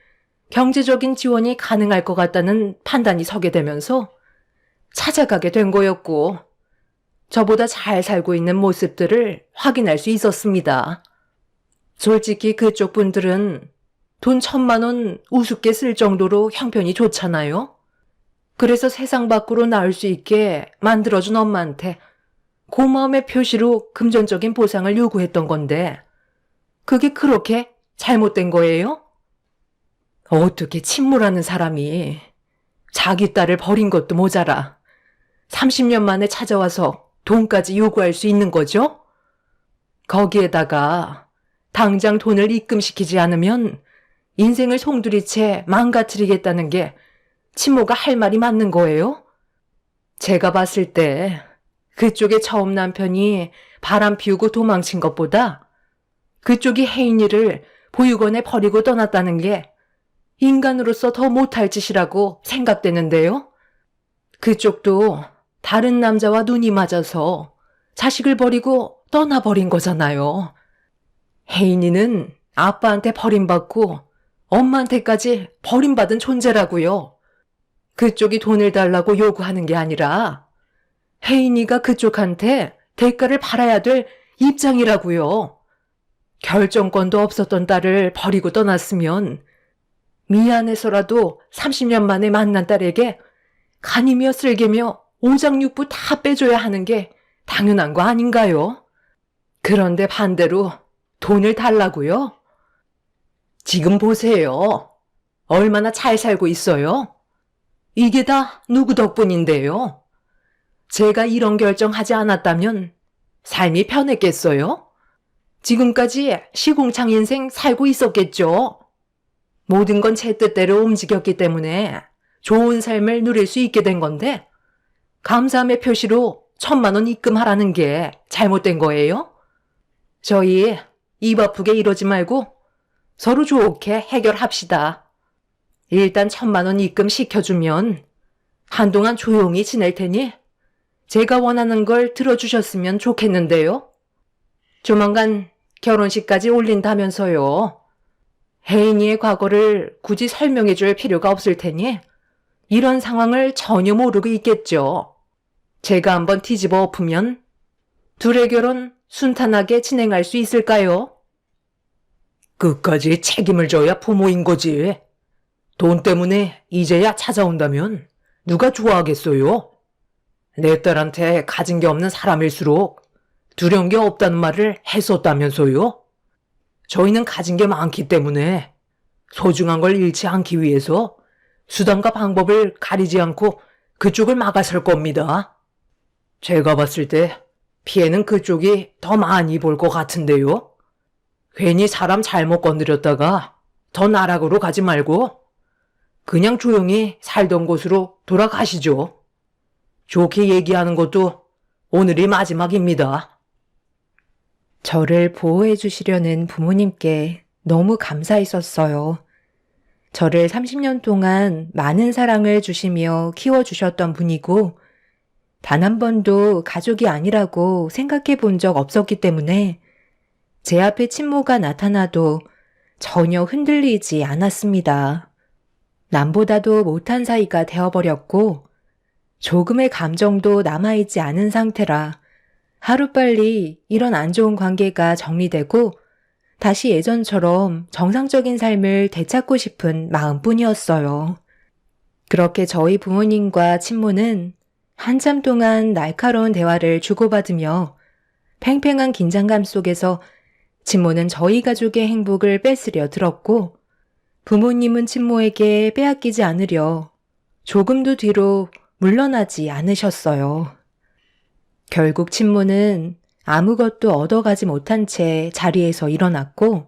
경제적인 지원이 가능할 것 같다는 판단이 서게 되면서 찾아가게 된 거였고, 저보다 잘 살고 있는 모습들을 확인할 수 있었습니다. 솔직히 그쪽 분들은 돈 1,000만 원 우습게 쓸 정도로 형편이 좋잖아요. 그래서 세상 밖으로 나올 수 있게 만들어준 엄마한테 고마움의 표시로 금전적인 보상을 요구했던 건데 그게 그렇게 잘못된 거예요? 어떻게 친모라는 사람이 자기 딸을 버린 것도 모자라 30년 만에 찾아와서 돈까지 요구할 수 있는 거죠? 거기에다가 당장 돈을 입금시키지 않으면 인생을 송두리째 망가뜨리겠다는 게 친모가 할 말이 맞는 거예요? 제가 봤을 때 그쪽의 처음 남편이 바람 피우고 도망친 것보다 그쪽이 혜인이를 보육원에 버리고 떠났다는 게 인간으로서 더 못할 짓이라고 생각되는데요. 그쪽도 다른 남자와 눈이 맞아서 자식을 버리고 떠나버린 거잖아요. 혜인이는 아빠한테 버림받고 엄마한테까지 버림받은 존재라고요. 그쪽이 돈을 달라고 요구하는 게 아니라 혜인이가 그쪽한테 대가를 받아야 될 입장이라고요. 결정권도 없었던 딸을 버리고 떠났으면 미안해서라도 30년 만에 만난 딸에게 간이며 쓸개며 오장육부 다 빼줘야 하는 게 당연한 거 아닌가요? 그런데 반대로 돈을 달라고요? 지금 보세요. 얼마나 잘 살고 있어요? 이게 다 누구 덕분인데요? 제가 이런 결정하지 않았다면 삶이 편했겠어요? 지금까지 시궁창 인생 살고 있었겠죠? 모든 건 제 뜻대로 움직였기 때문에 좋은 삶을 누릴 수 있게 된 건데 감사함의 표시로 1,000만 원 입금하라는 게 잘못된 거예요? 저희 입 아프게 이러지 말고 서로 좋게 해결합시다. 일단 1,000만 원 입금 시켜주면 한동안 조용히 지낼 테니 제가 원하는 걸 들어주셨으면 좋겠는데요. 조만간 결혼식까지 올린다면서요. 혜인이의 과거를 굳이 설명해 줄 필요가 없을 테니 이런 상황을 전혀 모르고 있겠죠. 제가 한번 뒤집어 엎으면 둘의 결혼 순탄하게 진행할 수 있을까요? 끝까지 책임을 져야 부모인 거지. 돈 때문에 이제야 찾아온다면 누가 좋아하겠어요? 내 딸한테 가진 게 없는 사람일수록 두려운 게 없다는 말을 했었다면서요? 저희는 가진 게 많기 때문에 소중한 걸 잃지 않기 위해서 수단과 방법을 가리지 않고 그쪽을 막아설 겁니다. 제가 봤을 때 피해는 그쪽이 더 많이 볼 것 같은데요. 괜히 사람 잘못 건드렸다가 더 나락으로 가지 말고 그냥 조용히 살던 곳으로 돌아가시죠. 좋게 얘기하는 것도 오늘이 마지막입니다. 저를 보호해 주시려는 부모님께 너무 감사했었어요. 저를 30년 동안 많은 사랑을 주시며 키워주셨던 분이고, 단 한 번도 가족이 아니라고 생각해 본 적 없었기 때문에 제 앞에 친모가 나타나도 전혀 흔들리지 않았습니다. 남보다도 못한 사이가 되어버렸고, 조금의 감정도 남아있지 않은 상태라 하루빨리 이런 안 좋은 관계가 정리되고 다시 예전처럼 정상적인 삶을 되찾고 싶은 마음뿐이었어요. 그렇게 저희 부모님과 친모는 한참 동안 날카로운 대화를 주고받으며 팽팽한 긴장감 속에서 친모는 저희 가족의 행복을 뺏으려 들었고 부모님은 친모에게 빼앗기지 않으려 조금도 뒤로 물러나지 않으셨어요. 결국 친모는 아무것도 얻어가지 못한 채 자리에서 일어났고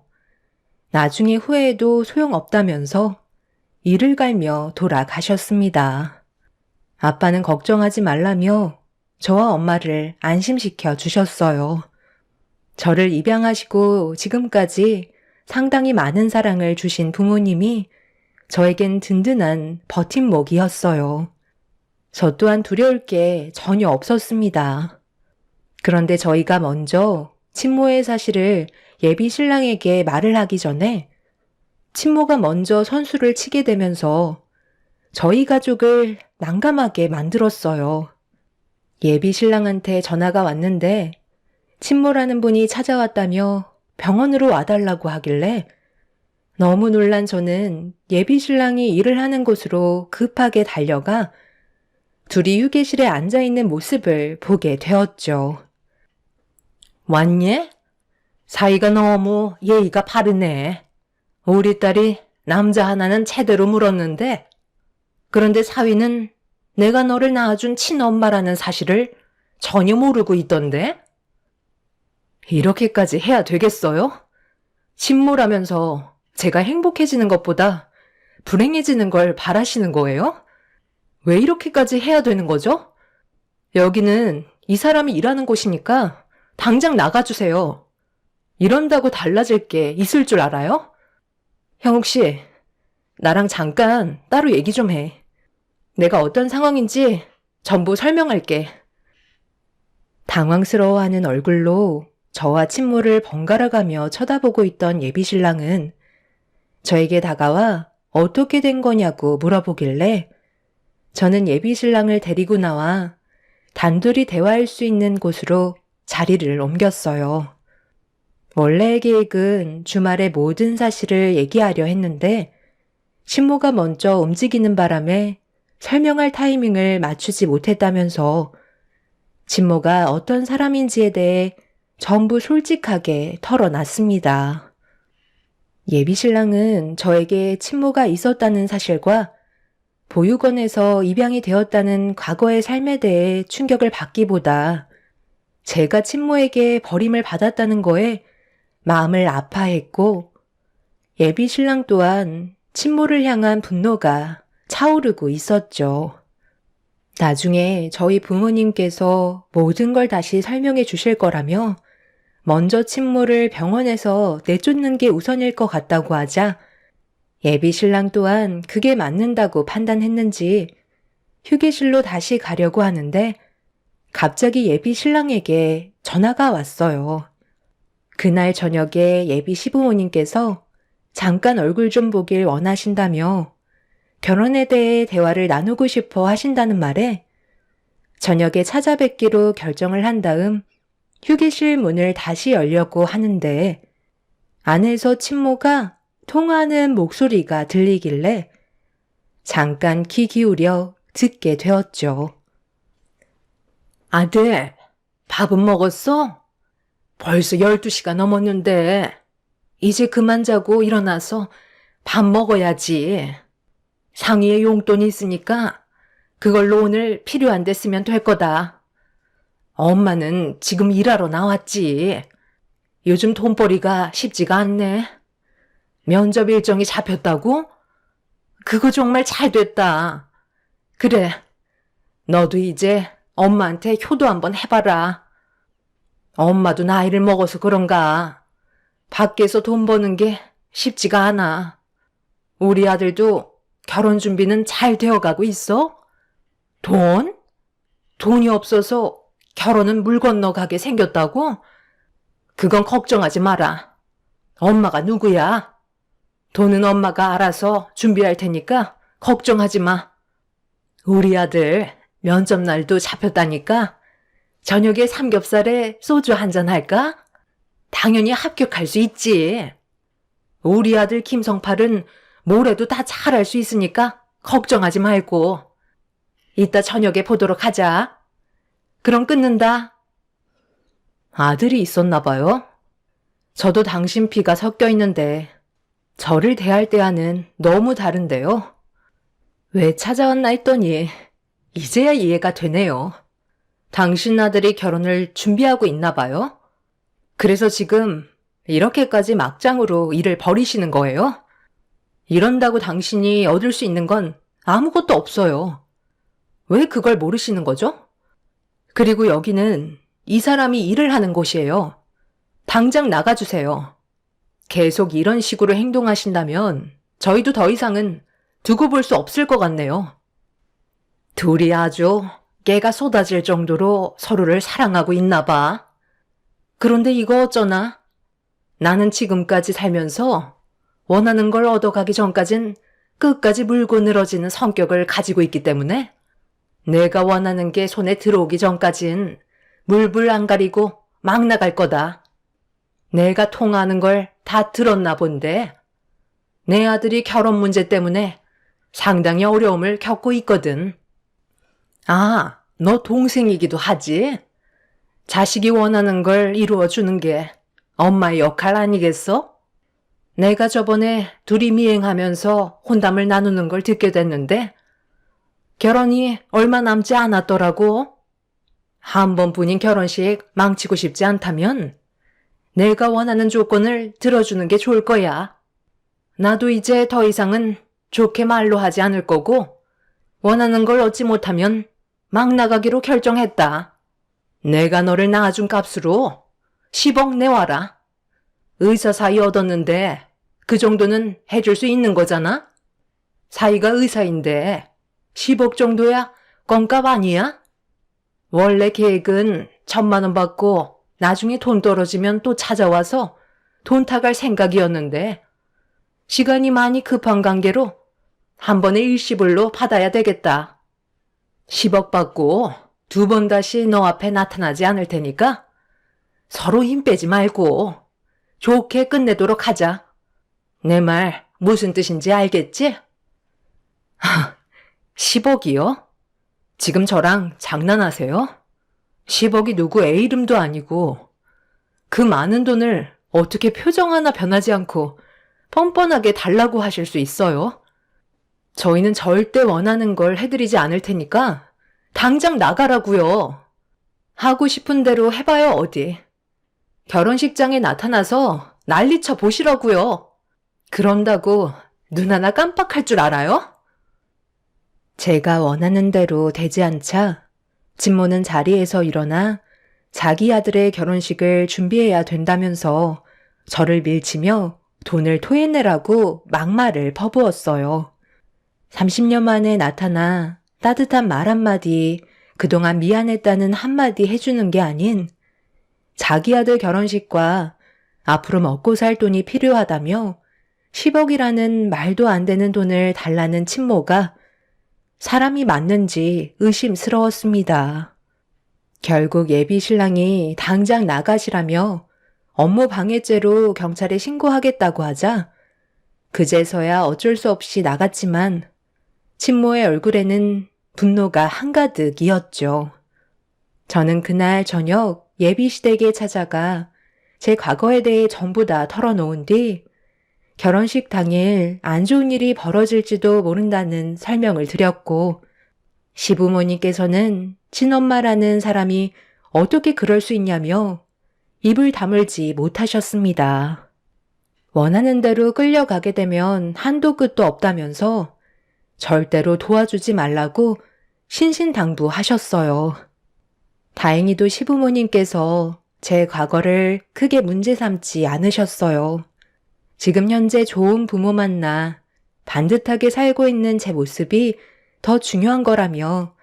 나중에 후회해도 소용없다면서 이를 갈며 돌아가셨습니다. 아빠는 걱정하지 말라며 저와 엄마를 안심시켜 주셨어요. 저를 입양하시고 지금까지 상당히 많은 사랑을 주신 부모님이 저에겐 든든한 버팀목이었어요. 저 또한 두려울 게 전혀 없었습니다. 그런데 저희가 먼저 친모의 사실을 예비 신랑에게 말을 하기 전에 친모가 먼저 선수를 치게 되면서 저희 가족을 난감하게 만들었어요. 예비 신랑한테 전화가 왔는데 친모라는 분이 찾아왔다며 병원으로 와달라고 하길래 너무 놀란 저는 예비 신랑이 일을 하는 곳으로 급하게 달려가 둘이 휴게실에 앉아있는 모습을 보게 되었죠. 왔니? 사이가 너무 예의가 바르네. 우리 딸이 남자 하나는 제대로 물었는데, 그런데 사위는 내가 너를 낳아준 친엄마라는 사실을 전혀 모르고 있던데? 이렇게까지 해야 되겠어요? 친모라면서 제가 행복해지는 것보다 불행해지는 걸 바라시는 거예요? 왜 이렇게까지 해야 되는 거죠? 여기는 이 사람이 일하는 곳이니까 당장 나가주세요. 이런다고 달라질 게 있을 줄 알아요? 형욱 씨, 나랑 잠깐 따로 얘기 좀 해. 내가 어떤 상황인지 전부 설명할게. 당황스러워하는 얼굴로 저와 친모를 번갈아가며 쳐다보고 있던 예비 신랑은 저에게 다가와 어떻게 된 거냐고 물어보길래 저는 예비 신랑을 데리고 나와 단둘이 대화할 수 있는 곳으로 자리를 옮겼어요. 원래의 계획은 주말에 모든 사실을 얘기하려 했는데 친모가 먼저 움직이는 바람에 설명할 타이밍을 맞추지 못했다면서 친모가 어떤 사람인지에 대해 전부 솔직하게 털어놨습니다. 예비 신랑은 저에게 친모가 있었다는 사실과 보육원에서 입양이 되었다는 과거의 삶에 대해 충격을 받기보다 제가 친모에게 버림을 받았다는 거에 마음을 아파했고 예비 신랑 또한 친모를 향한 분노가 차오르고 있었죠. 나중에 저희 부모님께서 모든 걸 다시 설명해 주실 거라며 먼저 친모를 병원에서 내쫓는 게 우선일 것 같다고 하자 예비 신랑 또한 그게 맞는다고 판단했는지 휴게실로 다시 가려고 하는데 갑자기 예비 신랑에게 전화가 왔어요. 그날 저녁에 예비 시부모님께서 잠깐 얼굴 좀 보길 원하신다며 결혼에 대해 대화를 나누고 싶어 하신다는 말에 저녁에 찾아뵙기로 결정을 한 다음 휴게실 문을 다시 열려고 하는데 안에서 친모가 통화하는 목소리가 들리길래 잠깐 귀 기울여 듣게 되었죠. 아들, 밥은 먹었어? 벌써 12시가 넘었는데 이제 그만 자고 일어나서 밥 먹어야지. 상의에 용돈이 있으니까 그걸로 오늘 필요한 데 쓰면 될 거다. 엄마는 지금 일하러 나왔지. 요즘 돈벌이가 쉽지가 않네. 면접 일정이 잡혔다고? 그거 정말 잘 됐다. 그래, 너도 이제 엄마한테 효도 한번 해봐라. 엄마도 나이를 먹어서 그런가. 밖에서 돈 버는 게 쉽지가 않아. 우리 아들도 결혼 준비는 잘 되어가고 있어? 돈? 돈이 없어서 결혼은 물 건너가게 생겼다고? 그건 걱정하지 마라. 엄마가 누구야? 돈은 엄마가 알아서 준비할 테니까 걱정하지 마. 우리 아들 면접 날도 잡혔다니까 저녁에 삼겹살에 소주 한잔 할까? 당연히 합격할 수 있지. 우리 아들 김성팔은 뭐래도 다 잘할 수 있으니까 걱정하지 말고. 이따 저녁에 보도록 하자. 그럼 끊는다. 아들이 있었나 봐요. 저도 당신 피가 섞여 있는데 저를 대할 때와는 너무 다른데요. 왜 찾아왔나 했더니 이제야 이해가 되네요. 당신 아들이 결혼을 준비하고 있나 봐요? 그래서 지금 이렇게까지 막장으로 일을 벌이시는 거예요? 이런다고 당신이 얻을 수 있는 건 아무것도 없어요. 왜 그걸 모르시는 거죠? 그리고 여기는 이 사람이 일을 하는 곳이에요. 당장 나가주세요. 계속 이런 식으로 행동하신다면 저희도 더 이상은 두고 볼 수 없을 것 같네요. 둘이 아주 깨가 쏟아질 정도로 서로를 사랑하고 있나 봐. 그런데 이거 어쩌나? 나는 지금까지 살면서 원하는 걸 얻어가기 전까진 끝까지 물고 늘어지는 성격을 가지고 있기 때문에 내가 원하는 게 손에 들어오기 전까진 물불 안 가리고 막 나갈 거다. 내가 통하는 걸 다 들었나 본데 내 아들이 결혼 문제 때문에 상당히 어려움을 겪고 있거든. 아, 너 동생이기도 하지? 자식이 원하는 걸 이루어주는 게 엄마의 역할 아니겠어? 내가 저번에 둘이 미행하면서 혼담을 나누는 걸 듣게 됐는데 결혼이 얼마 남지 않았더라고. 한 번뿐인 결혼식 망치고 싶지 않다면 내가 원하는 조건을 들어주는 게 좋을 거야. 나도 이제 더 이상은 좋게 말로 하지 않을 거고 원하는 걸 얻지 못하면 막 나가기로 결정했다. 내가 너를 낳아준 값으로 10억 내와라. 의사 사위 얻었는데 그 정도는 해줄 수 있는 거잖아? 사위가 의사인데 10억 정도야 껌값 아니야? 원래 계획은 1,000만 원 받고 나중에 돈 떨어지면 또 찾아와서 돈 타갈 생각이었는데 시간이 많이 급한 관계로 한 번에 일시불로 받아야 되겠다. 10억 받고 2번 다시 너 앞에 나타나지 않을 테니까 서로 힘 빼지 말고 좋게 끝내도록 하자. 내 말 무슨 뜻인지 알겠지? 10억이요? 지금 저랑 장난하세요? 10억이 누구 애 이름도 아니고 그 많은 돈을 어떻게 표정 하나 변하지 않고 뻔뻔하게 달라고 하실 수 있어요? 저희는 절대 원하는 걸 해드리지 않을 테니까 당장 나가라고요. 하고 싶은 대로 해봐요 어디. 결혼식장에 나타나서 난리쳐 보시라고요. 그런다고 눈 하나 깜빡할 줄 알아요? 제가 원하는 대로 되지 않자 진모는 자리에서 일어나 자기 아들의 결혼식을 준비해야 된다면서 저를 밀치며 돈을 토해내라고 막말을 퍼부었어요. 30년 만에 나타나 따뜻한 말 한마디, 그동안 미안했다는 한마디 해주는 게 아닌 자기 아들 결혼식과 앞으로 먹고 살 돈이 필요하다며 10억이라는 말도 안 되는 돈을 달라는 친모가 사람이 맞는지 의심스러웠습니다. 결국 예비 신랑이 당장 나가시라며 업무 방해죄로 경찰에 신고하겠다고 하자 그제서야 어쩔 수 없이 나갔지만 친모의 얼굴에는 분노가 한가득이었죠. 저는 그날 저녁 예비 시댁에 찾아가 제 과거에 대해 전부 다 털어놓은 뒤 결혼식 당일 안 좋은 일이 벌어질지도 모른다는 설명을 드렸고 시부모님께서는 친엄마라는 사람이 어떻게 그럴 수 있냐며 입을 다물지 못하셨습니다. 원하는 대로 끌려가게 되면 한도 끝도 없다면서 절대로 도와주지 말라고 신신당부하셨어요. 다행히도 시부모님께서 제 과거를 크게 문제 삼지 않으셨어요. 지금 현재 좋은 부모 만나 반듯하게 살고 있는 제 모습이 더 중요한 거라며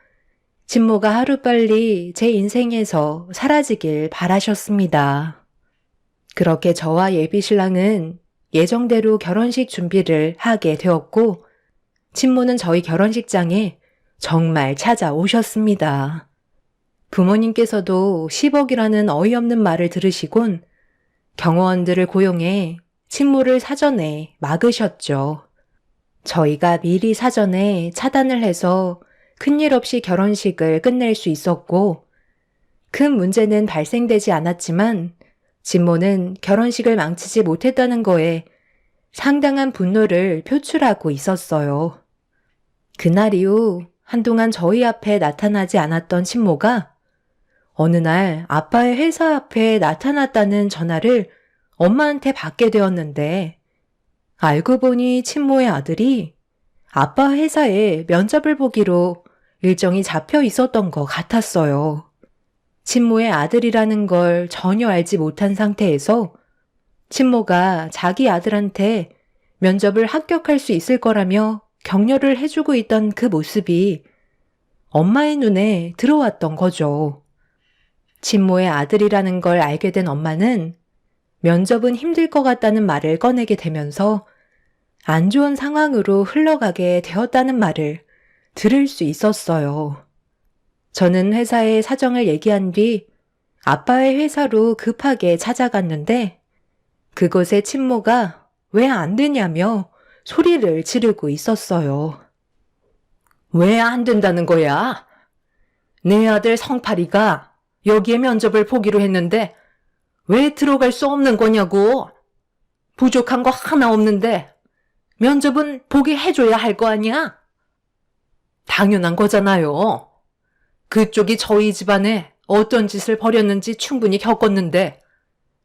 친모가 하루빨리 제 인생에서 사라지길 바라셨습니다. 그렇게 저와 예비신랑은 예정대로 결혼식 준비를 하게 되었고 친모는 저희 결혼식장에 정말 찾아오셨습니다. 부모님께서도 10억이라는 어이없는 말을 들으시곤 경호원들을 고용해 친모를 사전에 막으셨죠. 저희가 미리 사전에 차단을 해서 큰일 없이 결혼식을 끝낼 수 있었고 큰 문제는 발생되지 않았지만 진모는 결혼식을 망치지 못했다는 거에 상당한 분노를 표출하고 있었어요. 그날 이후 한동안 저희 앞에 나타나지 않았던 친모가 어느 날 아빠의 회사 앞에 나타났다는 전화를 엄마한테 받게 되었는데 알고 보니 친모의 아들이 아빠 회사에 면접을 보기로 일정이 잡혀 있었던 것 같았어요. 친모의 아들이라는 걸 전혀 알지 못한 상태에서 친모가 자기 아들한테 면접을 합격할 수 있을 거라며 격려를 해주고 있던 그 모습이 엄마의 눈에 들어왔던 거죠. 친모의 아들이라는 걸 알게 된 엄마는 면접은 힘들 것 같다는 말을 꺼내게 되면서 안 좋은 상황으로 흘러가게 되었다는 말을 들을 수 있었어요. 저는 회사에 사정을 얘기한 뒤 아빠의 회사로 급하게 찾아갔는데 그곳에 친모가 왜 안 되냐며 소리를 지르고 있었어요. 왜 안 된다는 거야? 내 아들 성팔이가 여기에 면접을 보기로 했는데 왜 들어갈 수 없는 거냐고. 부족한 거 하나 없는데 면접은 보게 해줘야 할 거 아니야? 당연한 거잖아요. 그쪽이 저희 집안에 어떤 짓을 벌였는지 충분히 겪었는데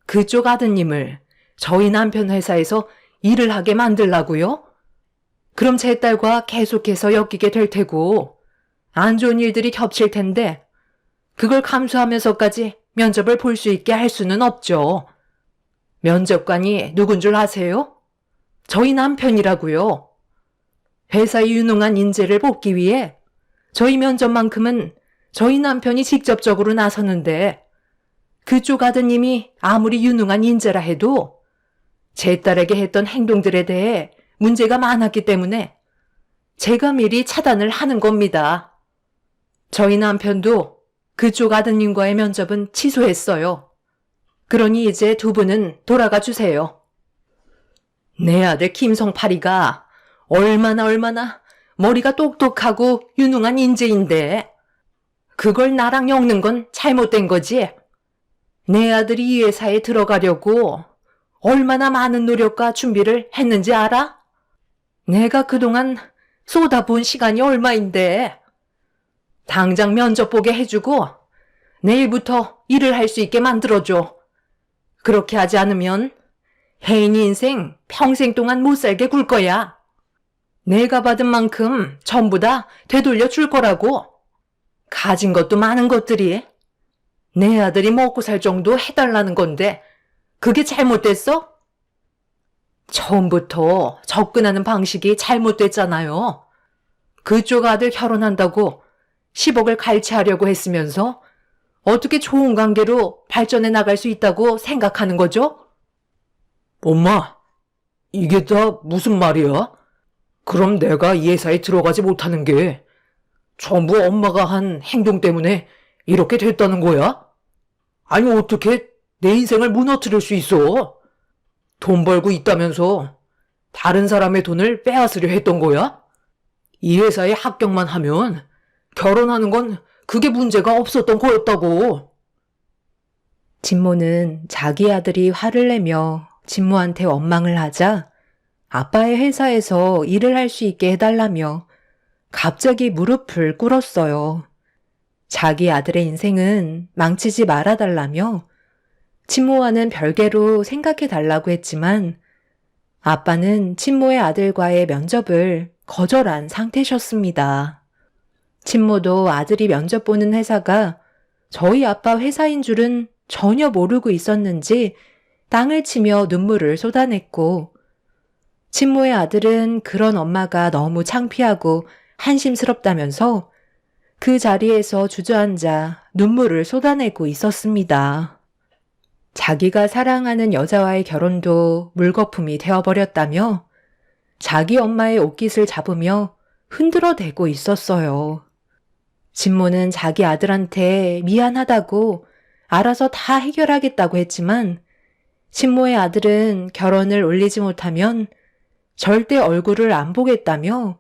그쪽 아드님을 저희 남편 회사에서 일을 하게 만들라고요? 그럼 제 딸과 계속해서 엮이게 될 테고 안 좋은 일들이 겹칠 텐데 그걸 감수하면서까지 면접을 볼 수 있게 할 수는 없죠. 면접관이 누군 줄 아세요? 저희 남편이라고요. 회사의 유능한 인재를 뽑기 위해 저희 면접만큼은 저희 남편이 직접적으로 나서는데 그쪽 아드님이 아무리 유능한 인재라 해도 제 딸에게 했던 행동들에 대해 문제가 많았기 때문에 제가 미리 차단을 하는 겁니다. 저희 남편도 그쪽 아드님과의 면접은 취소했어요. 그러니 이제 두 분은 돌아가 주세요. 내 아들 김성팔이가 얼마나 머리가 똑똑하고 유능한 인재인데 그걸 나랑 엮는 건 잘못된 거지. 내 아들이 이 회사에 들어가려고 얼마나 많은 노력과 준비를 했는지 알아? 내가 그동안 쏟아부은 시간이 얼마인데 당장 면접 보게 해주고 내일부터 일을 할 수 있게 만들어줘. 그렇게 하지 않으면 혜인이 인생 평생 동안 못 살게 굴 거야. 내가 받은 만큼 전부 다 되돌려 줄 거라고. 가진 것도 많은 것들이 내 아들이 먹고 살 정도 해달라는 건데 그게 잘못됐어? 처음부터 접근하는 방식이 잘못됐잖아요. 그쪽 아들 결혼한다고 10억을 갈취하려고 했으면서 어떻게 좋은 관계로 발전해 나갈 수 있다고 생각하는 거죠? 엄마, 이게 다 무슨 말이야? 그럼 내가 이 회사에 들어가지 못하는 게 전부 엄마가 한 행동 때문에 이렇게 됐다는 거야? 아니 어떻게 내 인생을 무너뜨릴 수 있어? 돈 벌고 있다면서 다른 사람의 돈을 빼앗으려 했던 거야? 이 회사에 합격만 하면 결혼하는 건 그게 문제가 없었던 거였다고. 진모는 자기 아들이 화를 내며 진모한테 원망을 하자 아빠의 회사에서 일을 할 수 있게 해달라며 갑자기 무릎을 꿇었어요. 자기 아들의 인생은 망치지 말아달라며 친모와는 별개로 생각해달라고 했지만 아빠는 친모의 아들과의 면접을 거절한 상태셨습니다. 친모도 아들이 면접 보는 회사가 저희 아빠 회사인 줄은 전혀 모르고 있었는지 땅을 치며 눈물을 쏟아냈고 친모의 아들은 그런 엄마가 너무 창피하고 한심스럽다면서 그 자리에서 주저앉아 눈물을 쏟아내고 있었습니다. 자기가 사랑하는 여자와의 결혼도 물거품이 되어버렸다며 자기 엄마의 옷깃을 잡으며 흔들어대고 있었어요. 진모는 자기 아들한테 미안하다고 알아서 다 해결하겠다고 했지만 친모의 아들은 결혼을 올리지 못하면 절대 얼굴을 안 보겠다며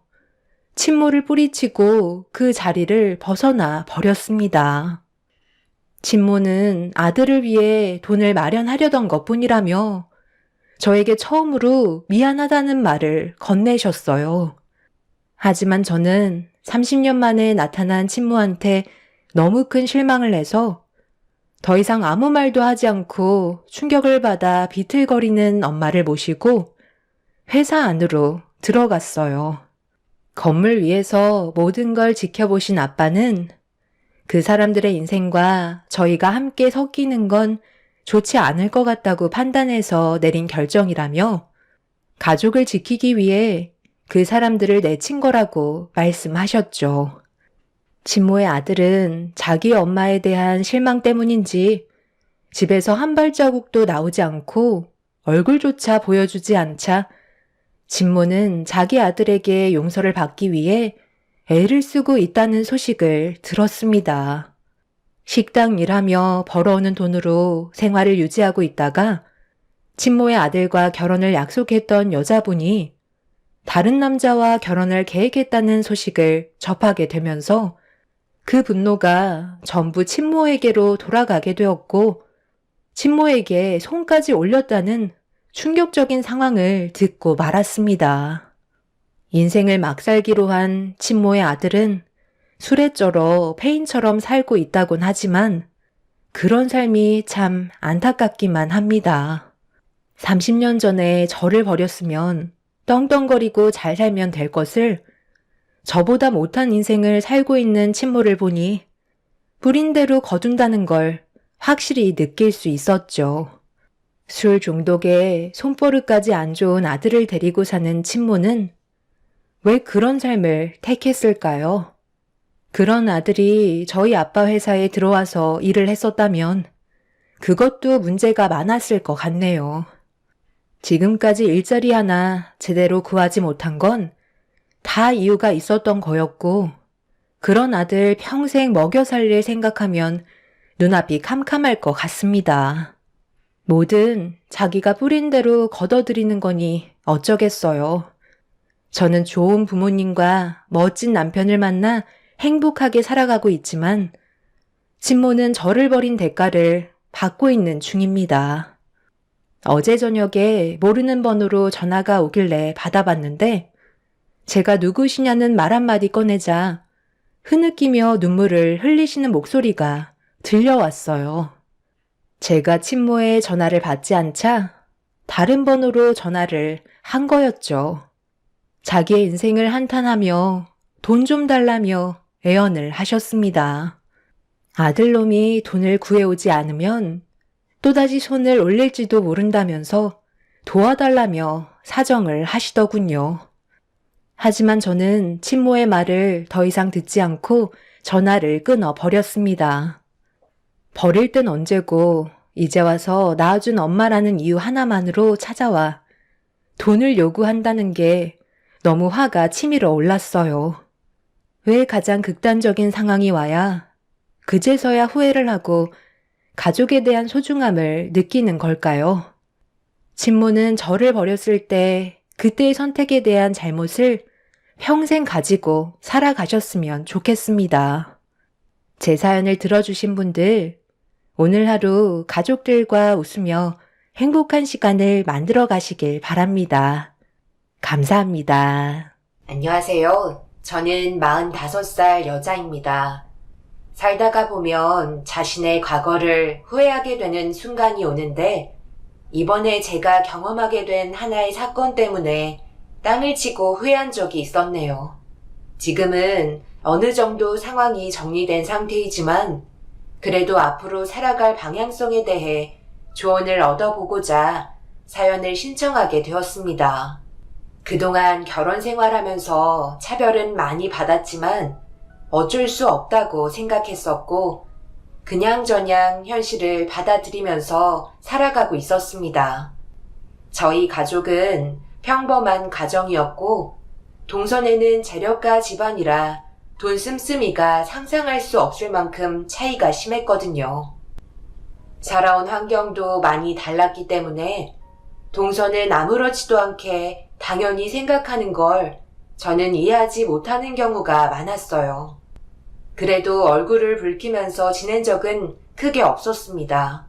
친모를 뿌리치고 그 자리를 벗어나 버렸습니다. 친모는 아들을 위해 돈을 마련하려던 것뿐이라며 저에게 처음으로 미안하다는 말을 건네셨어요. 하지만 저는 30년 만에 나타난 친모한테 너무 큰 실망을 해서 더 이상 아무 말도 하지 않고 충격을 받아 비틀거리는 엄마를 모시고 회사 안으로 들어갔어요. 건물 위에서 모든 걸 지켜보신 아빠는 그 사람들의 인생과 저희가 함께 섞이는 건 좋지 않을 것 같다고 판단해서 내린 결정이라며 가족을 지키기 위해 그 사람들을 내친 거라고 말씀하셨죠. 친모의 아들은 자기 엄마에 대한 실망 때문인지 집에서 한 발자국도 나오지 않고 얼굴조차 보여주지 않자 친모는 자기 아들에게 용서를 받기 위해 애를 쓰고 있다는 소식을 들었습니다. 식당 일하며 벌어오는 돈으로 생활을 유지하고 있다가 친모의 아들과 결혼을 약속했던 여자분이 다른 남자와 결혼을 계획했다는 소식을 접하게 되면서 그 분노가 전부 친모에게로 돌아가게 되었고 친모에게 손까지 올렸다는 충격적인 상황을 듣고 말았습니다. 인생을 막 살기로 한 친모의 아들은 술에 쩔어 폐인처럼 살고 있다곤 하지만 그런 삶이 참 안타깝기만 합니다. 30년 전에 저를 버렸으면 떵떵거리고 잘 살면 될 것을 저보다 못한 인생을 살고 있는 친모를 보니 뿌린 대로 거둔다는 걸 확실히 느낄 수 있었죠. 술 중독에 손버릇까지 안 좋은 아들을 데리고 사는 친모는 왜 그런 삶을 택했을까요? 그런 아들이 저희 아빠 회사에 들어와서 일을 했었다면 그것도 문제가 많았을 것 같네요. 지금까지 일자리 하나 제대로 구하지 못한 건 다 이유가 있었던 거였고 그런 아들 평생 먹여 살릴 생각하면 눈앞이 캄캄할 것 같습니다. 뭐든 자기가 뿌린 대로 걷어들이는 거니 어쩌겠어요. 저는 좋은 부모님과 멋진 남편을 만나 행복하게 살아가고 있지만 친모는 저를 버린 대가를 받고 있는 중입니다. 어제 저녁에 모르는 번호로 전화가 오길래 받아봤는데 제가 누구시냐는 말 한마디 꺼내자 흐느끼며 눈물을 흘리시는 목소리가 들려왔어요. 제가 친모의 전화를 받지 않자 다른 번호로 전화를 한 거였죠. 자기의 인생을 한탄하며 돈 좀 달라며 애언을 하셨습니다. 아들놈이 돈을 구해오지 않으면 또다시 손을 올릴지도 모른다면서 도와달라며 사정을 하시더군요. 하지만 저는 친모의 말을 더 이상 듣지 않고 전화를 끊어 버렸습니다. 버릴 땐 언제고 이제 와서 낳아준 엄마라는 이유 하나만으로 찾아와 돈을 요구한다는 게 너무 화가 치밀어 올랐어요. 왜 가장 극단적인 상황이 와야 그제서야 후회를 하고 가족에 대한 소중함을 느끼는 걸까요? 친모는 저를 버렸을 때 그때의 선택에 대한 잘못을 평생 가지고 살아가셨으면 좋겠습니다. 제 사연을 들어주신 분들, 오늘 하루 가족들과 웃으며 행복한 시간을 만들어 가시길 바랍니다. 감사합니다. 안녕하세요. 저는 45살 여자입니다. 살다가 보면 자신의 과거를 후회하게 되는 순간이 오는데 이번에 제가 경험하게 된 하나의 사건 때문에 땅을 치고 후회한 적이 있었네요. 지금은 어느 정도 상황이 정리된 상태이지만 그래도 앞으로 살아갈 방향성에 대해 조언을 얻어보고자 사연을 신청하게 되었습니다. 그동안 결혼 생활하면서 차별은 많이 받았지만 어쩔 수 없다고 생각했었고 그냥저냥 현실을 받아들이면서 살아가고 있었습니다. 저희 가족은 평범한 가정이었고 동선에는 재력가 집안이라 돈 씀씀이가 상상할 수 없을 만큼 차이가 심했거든요. 살아온 환경도 많이 달랐기 때문에 동선은 아무렇지도 않게 당연히 생각하는 걸 저는 이해하지 못하는 경우가 많았어요. 그래도 얼굴을 붉히면서 지낸 적은 크게 없었습니다.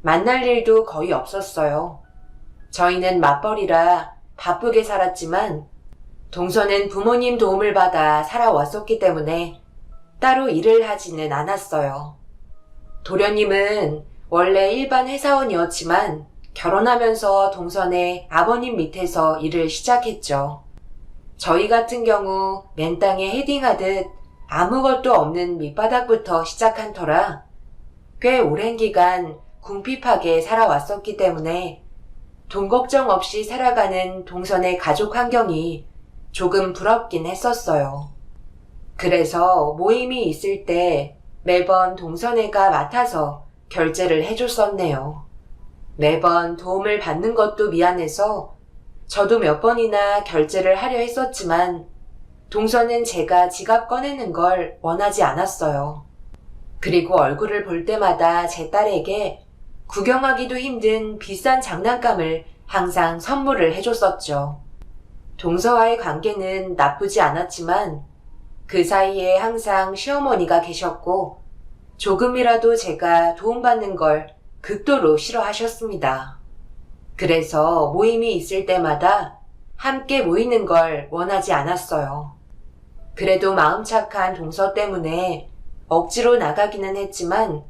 만날 일도 거의 없었어요. 저희는 맞벌이라 바쁘게 살았지만 동서는 부모님 도움을 받아 살아왔었기 때문에 따로 일을 하지는 않았어요. 도련님은 원래 일반 회사원이었지만 결혼하면서 동선에 아버님 밑에서 일을 시작했죠. 저희 같은 경우 맨땅에 헤딩하듯 아무것도 없는 밑바닥부터 시작한 터라 꽤 오랜 기간 궁핍하게 살아왔었기 때문에 돈 걱정 없이 살아가는 동선의 가족 환경이 조금 부럽긴 했었어요. 그래서 모임이 있을 때 매번 동선애가 맡아서 결제를 해줬었네요. 매번 도움을 받는 것도 미안해서 저도 몇 번이나 결제를 하려 했었지만 동선은 제가 지갑 꺼내는 걸 원하지 않았어요. 그리고 얼굴을 볼 때마다 제 딸에게 구경하기도 힘든 비싼 장난감을 항상 선물을 해줬었죠. 동서와의 관계는 나쁘지 않았지만 그 사이에 항상 시어머니가 계셨고 조금이라도 제가 도움받는 걸 극도로 싫어하셨습니다. 그래서 모임이 있을 때마다 함께 모이는 걸 원하지 않았어요. 그래도 마음 착한 동서 때문에 억지로 나가기는 했지만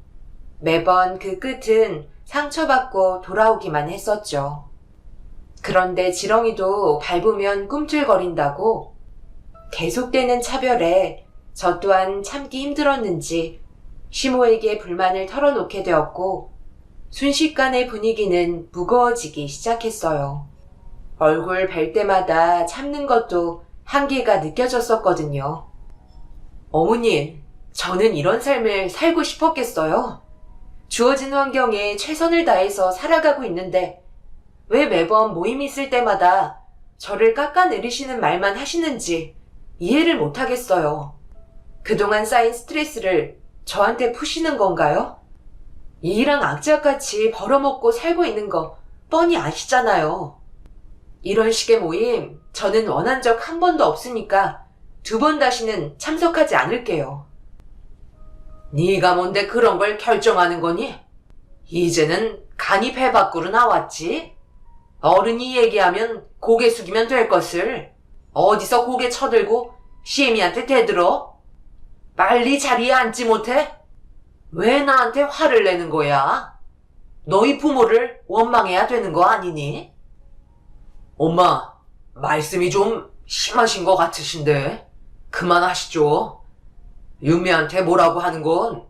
매번 그 끝은 상처받고 돌아오기만 했었죠. 그런데 지렁이도 밟으면 꿈틀거린다고 계속되는 차별에 저 또한 참기 힘들었는지 시모에게 불만을 털어놓게 되었고 순식간에 분위기는 무거워지기 시작했어요. 얼굴 뵐 때마다 참는 것도 한계가 느껴졌었거든요. 어머님, 저는 이런 삶을 살고 싶었겠어요? 주어진 환경에 최선을 다해서 살아가고 있는데 왜 매번 모임 있을 때마다 저를 깎아내리시는 말만 하시는지 이해를 못하겠어요. 그동안 쌓인 스트레스를 저한테 푸시는 건가요? 이랑 악착같이 벌어먹고 살고 있는 거 뻔히 아시잖아요. 이런 식의 모임 저는 원한 적 한 번도 없으니까 2번 다시는 참석하지 않을게요. 네가 뭔데 그런 걸 결정하는 거니? 이제는 간이 배 밖으로 나왔지? 어른이 얘기하면 고개 숙이면 될 것을 어디서 고개 쳐들고 시애미한테 대들어? 빨리 자리에 앉지 못해? 왜 나한테 화를 내는 거야? 너희 부모를 원망해야 되는 거 아니니? 엄마, 말씀이 좀 심하신 것 같으신데 그만하시죠. 유미한테 뭐라고 하는 건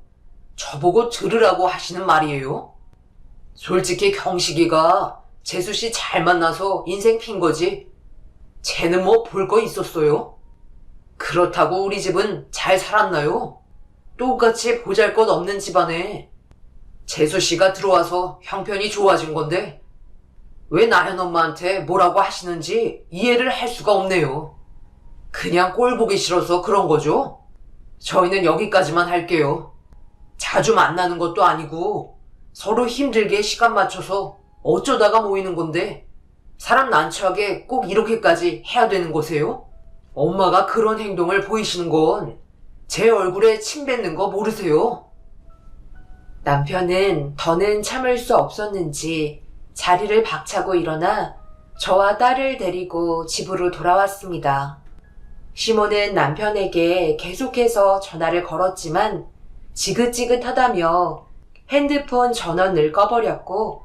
저보고 들으라고 하시는 말이에요. 솔직히 경식이가 재수씨 잘 만나서 인생 핀 거지. 쟤는 뭐 볼 거 있었어요? 그렇다고 우리 집은 잘 살았나요? 똑같이 보잘것없는 집안에 재수씨가 들어와서 형편이 좋아진 건데 왜 나현 엄마한테 뭐라고 하시는지 이해를 할 수가 없네요. 그냥 꼴 보기 싫어서 그런 거죠? 저희는 여기까지만 할게요. 자주 만나는 것도 아니고 서로 힘들게 시간 맞춰서 어쩌다가 모이는 건데 사람 난처하게 꼭 이렇게까지 해야 되는 거세요? 엄마가 그런 행동을 보이시는 건 제 얼굴에 침 뱉는 거 모르세요? 남편은 더는 참을 수 없었는지 자리를 박차고 일어나 저와 딸을 데리고 집으로 돌아왔습니다. 시모는 남편에게 계속해서 전화를 걸었지만 지긋지긋하다며 핸드폰 전원을 꺼버렸고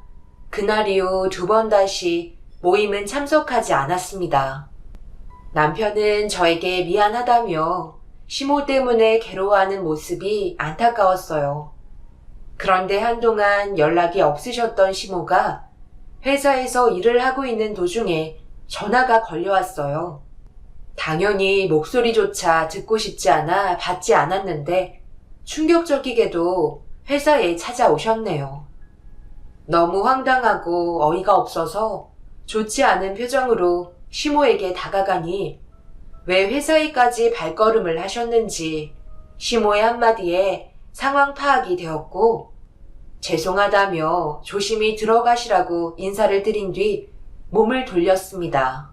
그날 이후 2번 다시 모임은 참석하지 않았습니다. 남편은 저에게 미안하다며 시모 때문에 괴로워하는 모습이 안타까웠어요. 그런데 한동안 연락이 없으셨던 시모가 회사에서 일을 하고 있는 도중에 전화가 걸려왔어요. 당연히 목소리조차 듣고 싶지 않아 받지 않았는데 충격적이게도 회사에 찾아오셨네요. 너무 황당하고 어이가 없어서 좋지 않은 표정으로 시모에게 다가가니 왜 회사에까지 발걸음을 하셨는지 시모의 한마디에 상황 파악이 되었고 죄송하다며 조심히 들어가시라고 인사를 드린 뒤 몸을 돌렸습니다.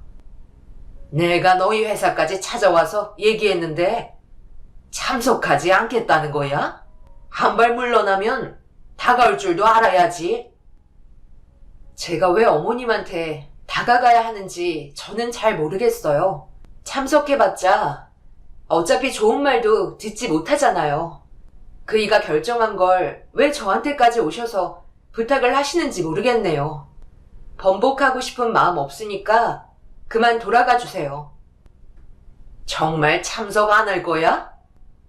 내가 너희 회사까지 찾아와서 얘기했는데 참석하지 않겠다는 거야? 한 발 물러나면 다가올 줄도 알아야지. 제가 왜 어머님한테 다가가야 하는지 저는 잘 모르겠어요. 참석해봤자 어차피 좋은 말도 듣지 못하잖아요. 그이가 결정한 걸 왜 저한테까지 오셔서 부탁을 하시는지 모르겠네요. 번복하고 싶은 마음 없으니까 그만 돌아가 주세요. 정말 참석 안 할 거야?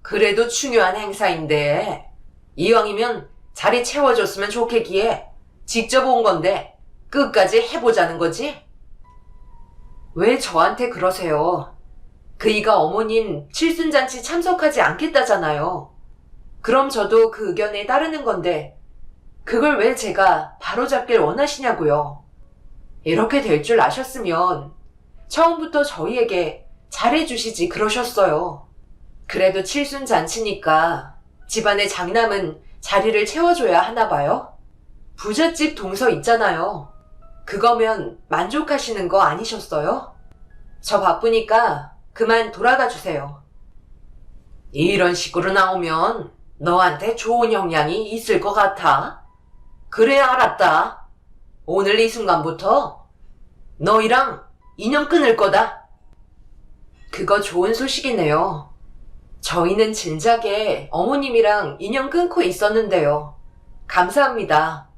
그래도 중요한 행사인데 이왕이면 자리 채워줬으면 좋겠기에 직접 온 건데 끝까지 해보자는 거지? 왜 저한테 그러세요? 그이가 어머님 칠순잔치 참석하지 않겠다잖아요. 그럼 저도 그 의견에 따르는 건데 그걸 왜 제가 바로잡길 원하시냐고요. 이렇게 될 줄 아셨으면 처음부터 저희에게 잘해주시지 그러셨어요. 그래도 칠순잔치니까 집안의 장남은 자리를 채워줘야 하나 봐요. 부잣집 동서 있잖아요. 그거면 만족하시는 거 아니셨어요? 저 바쁘니까 그만 돌아가 주세요. 이런 식으로 나오면 너한테 좋은 영향이 있을 것 같아. 그래, 알았다. 오늘 이 순간부터 너희랑 인연 끊을 거다. 그거 좋은 소식이네요. 저희는 진작에 어머님이랑 인연 끊고 있었는데요. 감사합니다.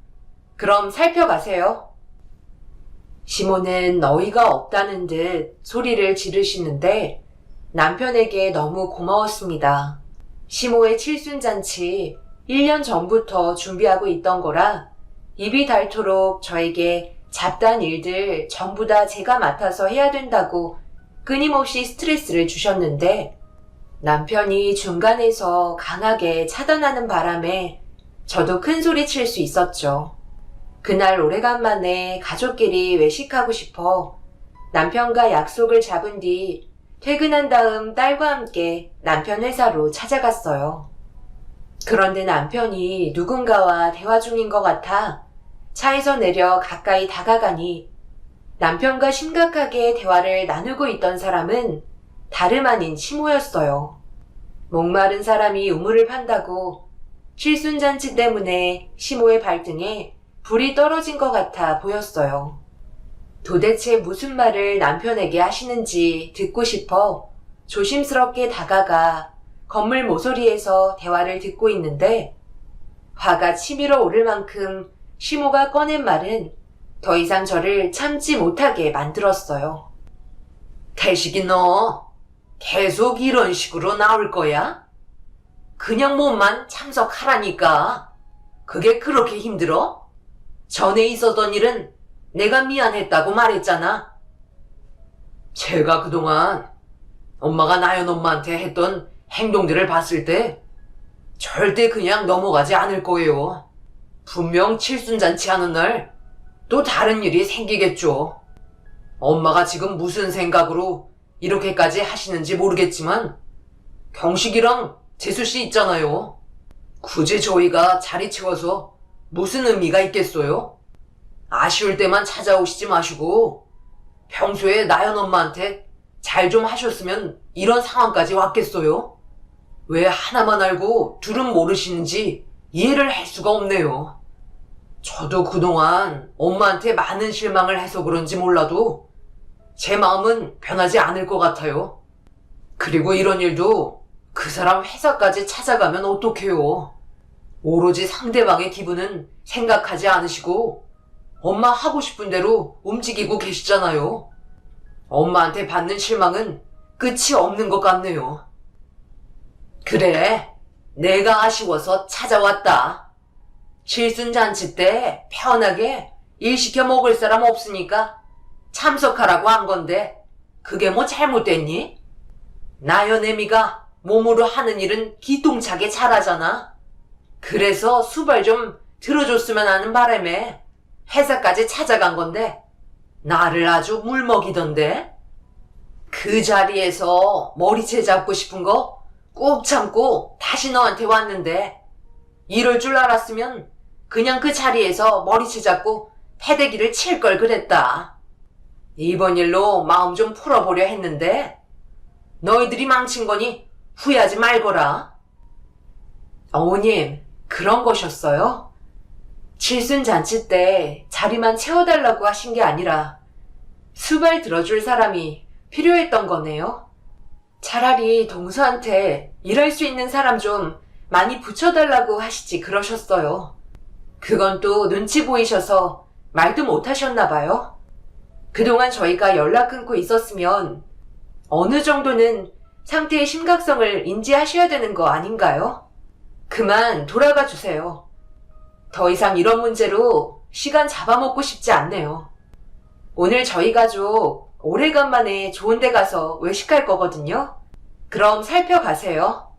그럼 살펴가세요. 시모는 어이가 없다는 듯 소리를 지르시는데 남편에게 너무 고마웠습니다. 시모의 칠순잔치 1년 전부터 준비하고 있던 거라 입이 닳도록 저에게 잡다한 일들 전부 다 제가 맡아서 해야 된다고 끊임없이 스트레스를 주셨는데 남편이 중간에서 강하게 차단하는 바람에 저도 큰 소리 칠 수 있었죠. 그날 오래간만에 가족끼리 외식하고 싶어 남편과 약속을 잡은 뒤 퇴근한 다음 딸과 함께 남편 회사로 찾아갔어요. 그런데 남편이 누군가와 대화 중인 것 같아 차에서 내려 가까이 다가가니 남편과 심각하게 대화를 나누고 있던 사람은 다름 아닌 시모였어요. 목마른 사람이 우물을 판다고 칠순잔치 때문에 시모의 발등에 불이 떨어진 것 같아 보였어요. 도대체 무슨 말을 남편에게 하시는지 듣고 싶어 조심스럽게 다가가 건물 모서리에서 대화를 듣고 있는데 화가 치밀어 오를 만큼 시모가 꺼낸 말은 더 이상 저를 참지 못하게 만들었어요. 태식이 너 계속 이런 식으로 나올 거야? 그냥 몸만 참석하라니까. 그게 그렇게 힘들어? 전에 있었던 일은 내가 미안했다고 말했잖아. 제가 그동안 엄마가 나연 엄마한테 했던 행동들을 봤을 때 절대 그냥 넘어가지 않을 거예요. 분명 칠순잔치 하는 날 또 다른 일이 생기겠죠. 엄마가 지금 무슨 생각으로 이렇게까지 하시는지 모르겠지만 경식이랑 재수씨 있잖아요. 굳이 저희가 자리 채워서 무슨 의미가 있겠어요? 아쉬울 때만 찾아오시지 마시고 평소에 나연 엄마한테 잘 좀 하셨으면 이런 상황까지 왔겠어요? 왜 하나만 알고 둘은 모르시는지 이해를 할 수가 없네요. 저도 그동안 엄마한테 많은 실망을 해서 그런지 몰라도 제 마음은 변하지 않을 것 같아요. 그리고 이런 일도 그 사람 회사까지 찾아가면 어떡해요. 오로지 상대방의 기분은 생각하지 않으시고 엄마 하고 싶은 대로 움직이고 계시잖아요. 엄마한테 받는 실망은 끝이 없는 것 같네요. 그래, 내가 아쉬워서 찾아왔다. 칠순잔치 때 편하게 일 시켜 먹을 사람 없으니까 참석하라고 한 건데 그게 뭐 잘못됐니? 나연애미가 몸으로 하는 일은 기똥차게 잘하잖아. 그래서 수발 좀 들어줬으면 하는 바람에 회사까지 찾아간 건데 나를 아주 물먹이던데. 그 자리에서 머리채 잡고 싶은 거 꾹 참고 다시 너한테 왔는데 이럴 줄 알았으면 그냥 그 자리에서 머리채 잡고 패대기를 칠 걸 그랬다. 이번 일로 마음 좀 풀어보려 했는데 너희들이 망친 거니 후회하지 말거라. 어머님, 그런 거셨어요? 칠순잔치 때 자리만 채워달라고 하신 게 아니라 수발 들어줄 사람이 필요했던 거네요. 차라리 동서한테 일할 수 있는 사람 좀 많이 붙여달라고 하시지 그러셨어요. 그건 또 눈치 보이셔서 말도 못하셨나 봐요. 그동안 저희가 연락 끊고 있었으면 어느 정도는 상태의 심각성을 인지하셔야 되는 거 아닌가요? 그만 돌아가 주세요. 더 이상 이런 문제로 시간 잡아먹고 싶지 않네요. 오늘 저희 가족 오래간만에 좋은 데 가서 외식할 거거든요. 그럼 살펴가세요.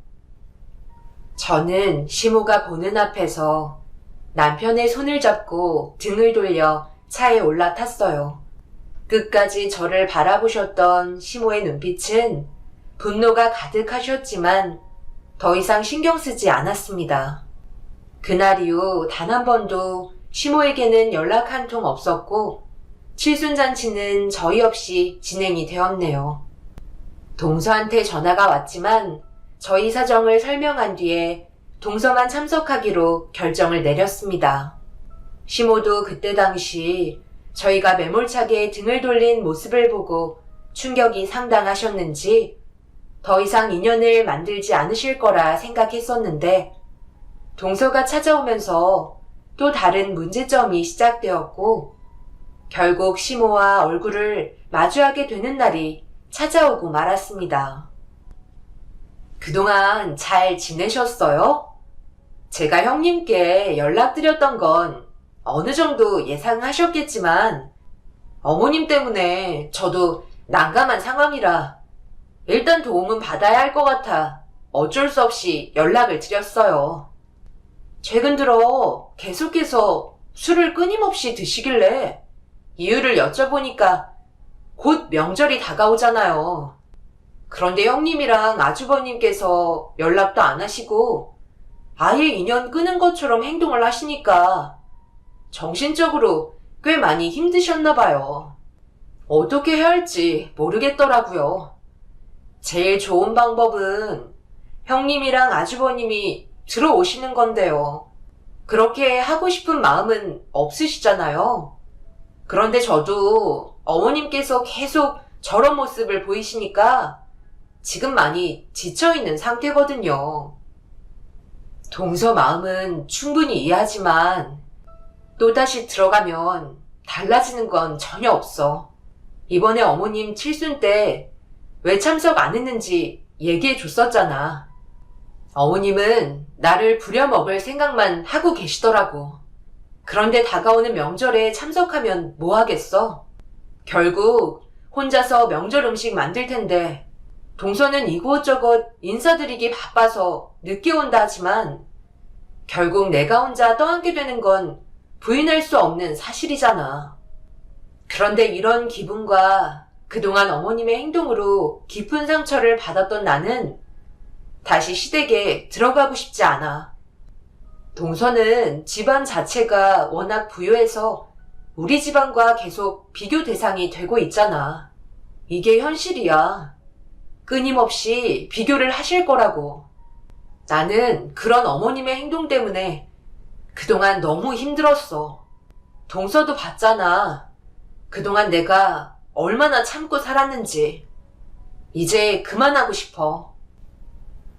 저는 시모가 보는 앞에서 남편의 손을 잡고 등을 돌려 차에 올라탔어요. 끝까지 저를 바라보셨던 시모의 눈빛은 분노가 가득하셨지만 더 이상 신경 쓰지 않았습니다. 그날 이후 단 한 번도 시모에게는 연락 한 통 없었고 칠순잔치는 저희 없이 진행이 되었네요. 동서한테 전화가 왔지만 저희 사정을 설명한 뒤에 동서만 참석하기로 결정을 내렸습니다. 시모도 그때 당시 저희가 매몰차게 등을 돌린 모습을 보고 충격이 상당하셨는지 더 이상 인연을 만들지 않으실 거라 생각했었는데 동서가 찾아오면서 또 다른 문제점이 시작되었고 결국 시모와 얼굴을 마주하게 되는 날이 찾아오고 말았습니다. 그동안 잘 지내셨어요? 제가 형님께 연락드렸던 건 어느 정도 예상하셨겠지만 어머님 때문에 저도 난감한 상황이라 일단 도움은 받아야 할 것 같아 어쩔 수 없이 연락을 드렸어요. 최근 들어 계속해서 술을 끊임없이 드시길래 이유를 여쭤보니까 곧 명절이 다가오잖아요. 그런데 형님이랑 아주버님께서 연락도 안 하시고 아예 인연 끊은 것처럼 행동을 하시니까 정신적으로 꽤 많이 힘드셨나 봐요. 어떻게 해야 할지 모르겠더라고요. 제일 좋은 방법은 형님이랑 아주버님이 들어오시는 건데요. 그렇게 하고 싶은 마음은 없으시잖아요. 그런데 저도 어머님께서 계속 저런 모습을 보이시니까 지금 많이 지쳐있는 상태거든요. 동서 마음은 충분히 이해하지만 또다시 들어가면 달라지는 건 전혀 없어. 이번에 어머님 칠순 때 왜 참석 안 했는지 얘기해 줬었잖아. 어머님은 나를 부려먹을 생각만 하고 계시더라고. 그런데 다가오는 명절에 참석하면 뭐 하겠어? 결국 혼자서 명절 음식 만들 텐데 동서는 이곳저곳 인사드리기 바빠서 늦게 온다 하지만 결국 내가 혼자 떠안게 되는 건 부인할 수 없는 사실이잖아. 그런데 이런 기분과 그동안 어머님의 행동으로 깊은 상처를 받았던 나는 다시 시댁에 들어가고 싶지 않아. 동서는 집안 자체가 워낙 부유해서 우리 집안과 계속 비교 대상이 되고 있잖아. 이게 현실이야. 끊임없이 비교를 하실 거라고. 나는 그런 어머님의 행동 때문에 그동안 너무 힘들었어. 동서도 봤잖아. 그동안 내가 얼마나 참고 살았는지. 이제 그만하고 싶어.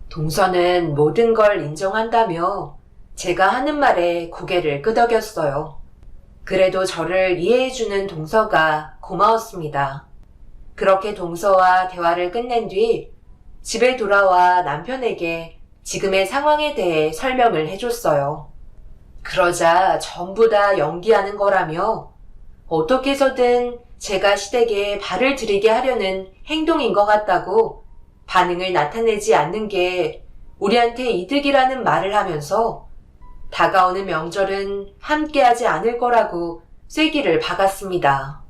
동서는 모든 걸 인정한다며 제가 하는 말에 고개를 끄덕였어요. 그래도 저를 이해해주는 동서가 고마웠습니다. 그렇게 동서와 대화를 끝낸 뒤 집에 돌아와 남편에게 지금의 상황에 대해 설명을 해줬어요. 그러자 전부 다 연기하는 거라며 어떻게 해서든 제가 시댁에 발을 들이게 하려는 행동인 것 같다고 반응을 나타내지 않는 게 우리한테 이득이라는 말을 하면서 다가오는 명절은 함께하지 않을 거라고 쐐기를 박았습니다.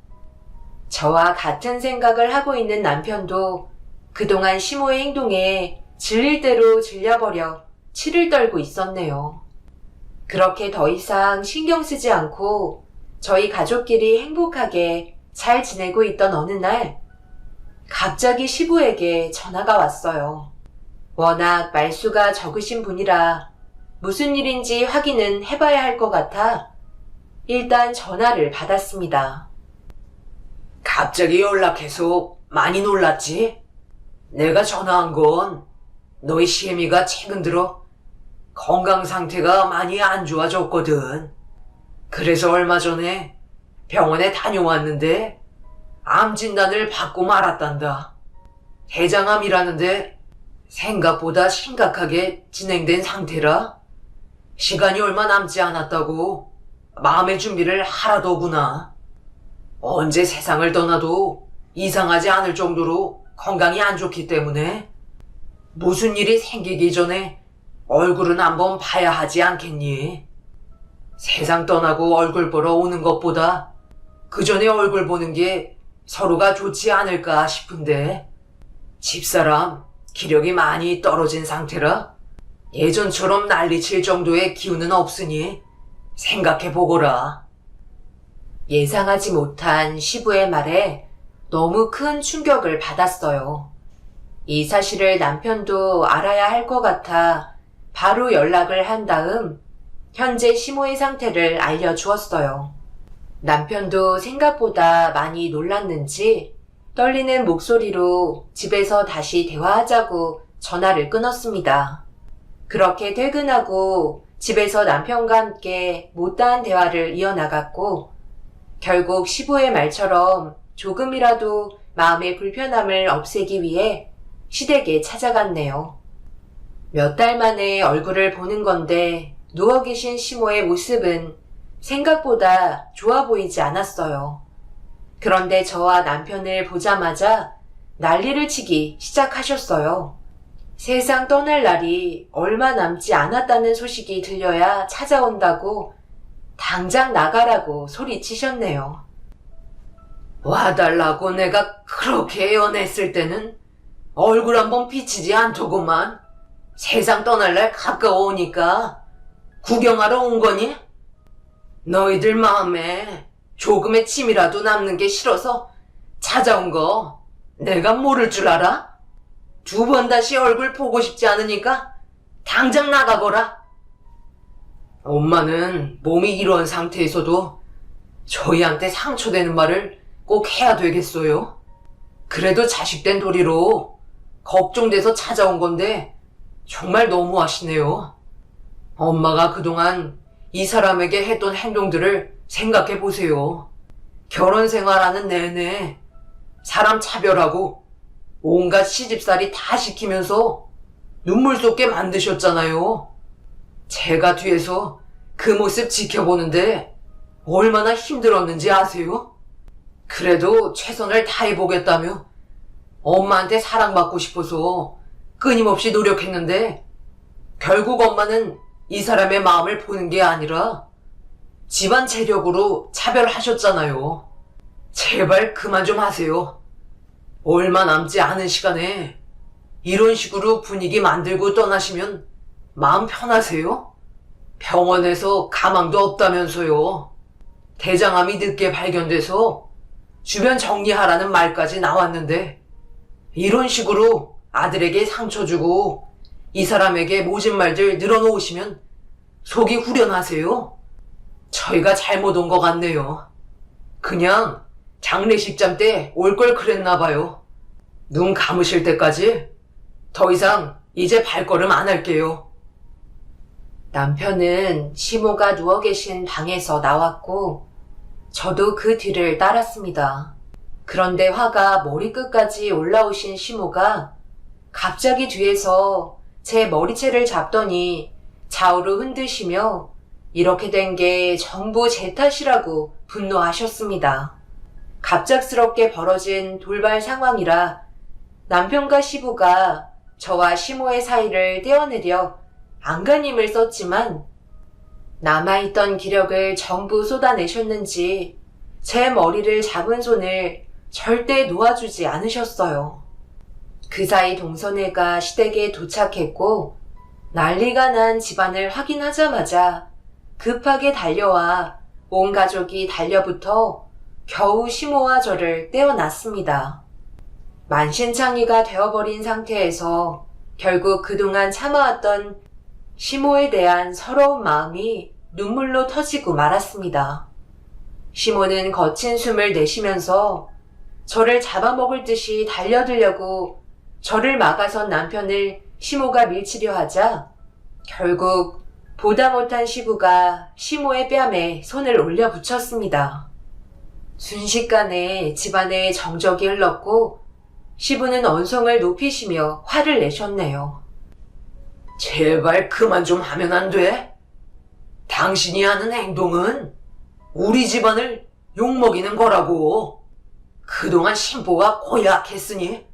저와 같은 생각을 하고 있는 남편도 그동안 시모의 행동에 질릴 대로 질려버려 치를 떨고 있었네요. 그렇게 더 이상 신경 쓰지 않고 저희 가족끼리 행복하게 잘 지내고 있던 어느 날 갑자기 시부에게 전화가 왔어요. 워낙 말수가 적으신 분이라 무슨 일인지 확인은 해봐야 할 것 같아 일단 전화를 받았습니다. 갑자기 연락해서 많이 놀랐지? 내가 전화한 건 너희 시애미가 최근 들어 건강 상태가 많이 안 좋아졌거든. 그래서 얼마 전에 병원에 다녀왔는데 암 진단을 받고 말았단다. 대장암이라는데 생각보다 심각하게 진행된 상태라 시간이 얼마 남지 않았다고 마음의 준비를 하라더구나. 언제 세상을 떠나도 이상하지 않을 정도로 건강이 안 좋기 때문에 무슨 일이 생기기 전에 얼굴은 한번 봐야 하지 않겠니? 세상 떠나고 얼굴 보러 오는 것보다 그 전에 얼굴 보는 게 서로가 좋지 않을까 싶은데 집사람 기력이 많이 떨어진 상태라 예전처럼 난리칠 정도의 기운은 없으니 생각해보거라. 예상하지 못한 시부의 말에 너무 큰 충격을 받았어요. 이 사실을 남편도 알아야 할 것 같아 바로 연락을 한 다음 현재 시모의 상태를 알려주었어요. 남편도 생각보다 많이 놀랐는지 떨리는 목소리로 집에서 다시 대화하자고 전화를 끊었습니다. 그렇게 퇴근하고 집에서 남편과 함께 못다한 대화를 이어나갔고 결국 시부의 말처럼 조금이라도 마음의 불편함을 없애기 위해 시댁에 찾아갔네요. 몇 달 만에 얼굴을 보는 건데 누워 계신 시모의 모습은 생각보다 좋아 보이지 않았어요. 그런데 저와 남편을 보자마자 난리를 치기 시작하셨어요. 세상 떠날 날이 얼마 남지 않았다는 소식이 들려야 찾아온다고 당장 나가라고 소리치셨네요. 와달라고 내가 그렇게 애원했을 때는 얼굴 한번 비치지 않더구만. 세상 떠날 날 가까워오니까 구경하러 온 거니? 너희들 마음에 조금의 침이라도 남는 게 싫어서 찾아온 거 내가 모를 줄 알아? 2번 다시 얼굴 보고 싶지 않으니까 당장 나가거라. 엄마는 몸이 이런 상태에서도 저희한테 상처되는 말을 꼭 해야 되겠어요? 그래도 자식된 도리로 걱정돼서 찾아온 건데 정말 너무하시네요. 엄마가 그동안 이 사람에게 했던 행동들을 생각해 보세요. 결혼 생활하는 내내 사람 차별하고 온갖 시집살이 다 시키면서 눈물 쏟게 만드셨잖아요. 제가 뒤에서 그 모습 지켜보는데 얼마나 힘들었는지 아세요? 그래도 최선을 다해보겠다며 엄마한테 사랑받고 싶어서 끊임없이 노력했는데 결국 엄마는 이 사람의 마음을 보는 게 아니라 집안 재력으로 차별하셨잖아요. 제발 그만 좀 하세요. 얼마 남지 않은 시간에 이런 식으로 분위기 만들고 떠나시면 마음 편하세요? 병원에서 가망도 없다면서요. 대장암이 늦게 발견돼서 주변 정리하라는 말까지 나왔는데 이런 식으로 아들에게 상처 주고 이 사람에게 모진 말들 늘어놓으시면 속이 후련하세요? 저희가 잘못 온 것 같네요. 그냥 장례식장 때 올 걸 그랬나 봐요. 눈 감으실 때까지 더 이상 이제 발걸음 안 할게요. 남편은 시모가 누워 계신 방에서 나왔고 저도 그 뒤를 따랐습니다. 그런데 화가 머리끝까지 올라오신 시모가 갑자기 뒤에서 제 머리채를 잡더니 좌우로 흔드시며 이렇게 된 게 전부 제 탓이라고 분노하셨습니다. 갑작스럽게 벌어진 돌발 상황이라 남편과 시부가 저와 시모의 사이를 떼어내려 안간힘을 썼지만 남아있던 기력을 전부 쏟아내셨는지 제 머리를 잡은 손을 절대 놓아주지 않으셨어요. 그 사이 동선회가 시댁에 도착했고 난리가 난 집안을 확인하자마자 급하게 달려와 온 가족이 달려붙어 겨우 시모와 저를 떼어놨습니다. 만신창이가 되어버린 상태에서 결국 그동안 참아왔던 시모에 대한 서러운 마음이 눈물로 터지고 말았습니다. 시모는 거친 숨을 내쉬면서 저를 잡아먹을 듯이 달려들려고 저를 막아선 남편을 시모가 밀치려 하자 결국 보다 못한 시부가 시모의 뺨에 손을 올려 붙였습니다. 순식간에 집안에 정적이 흘렀고 시부는 언성을 높이시며 화를 내셨네요. 제발 그만 좀 하면 안 돼? 당신이 하는 행동은 우리 집안을 욕먹이는 거라고. 그동안 신보가 고약했으니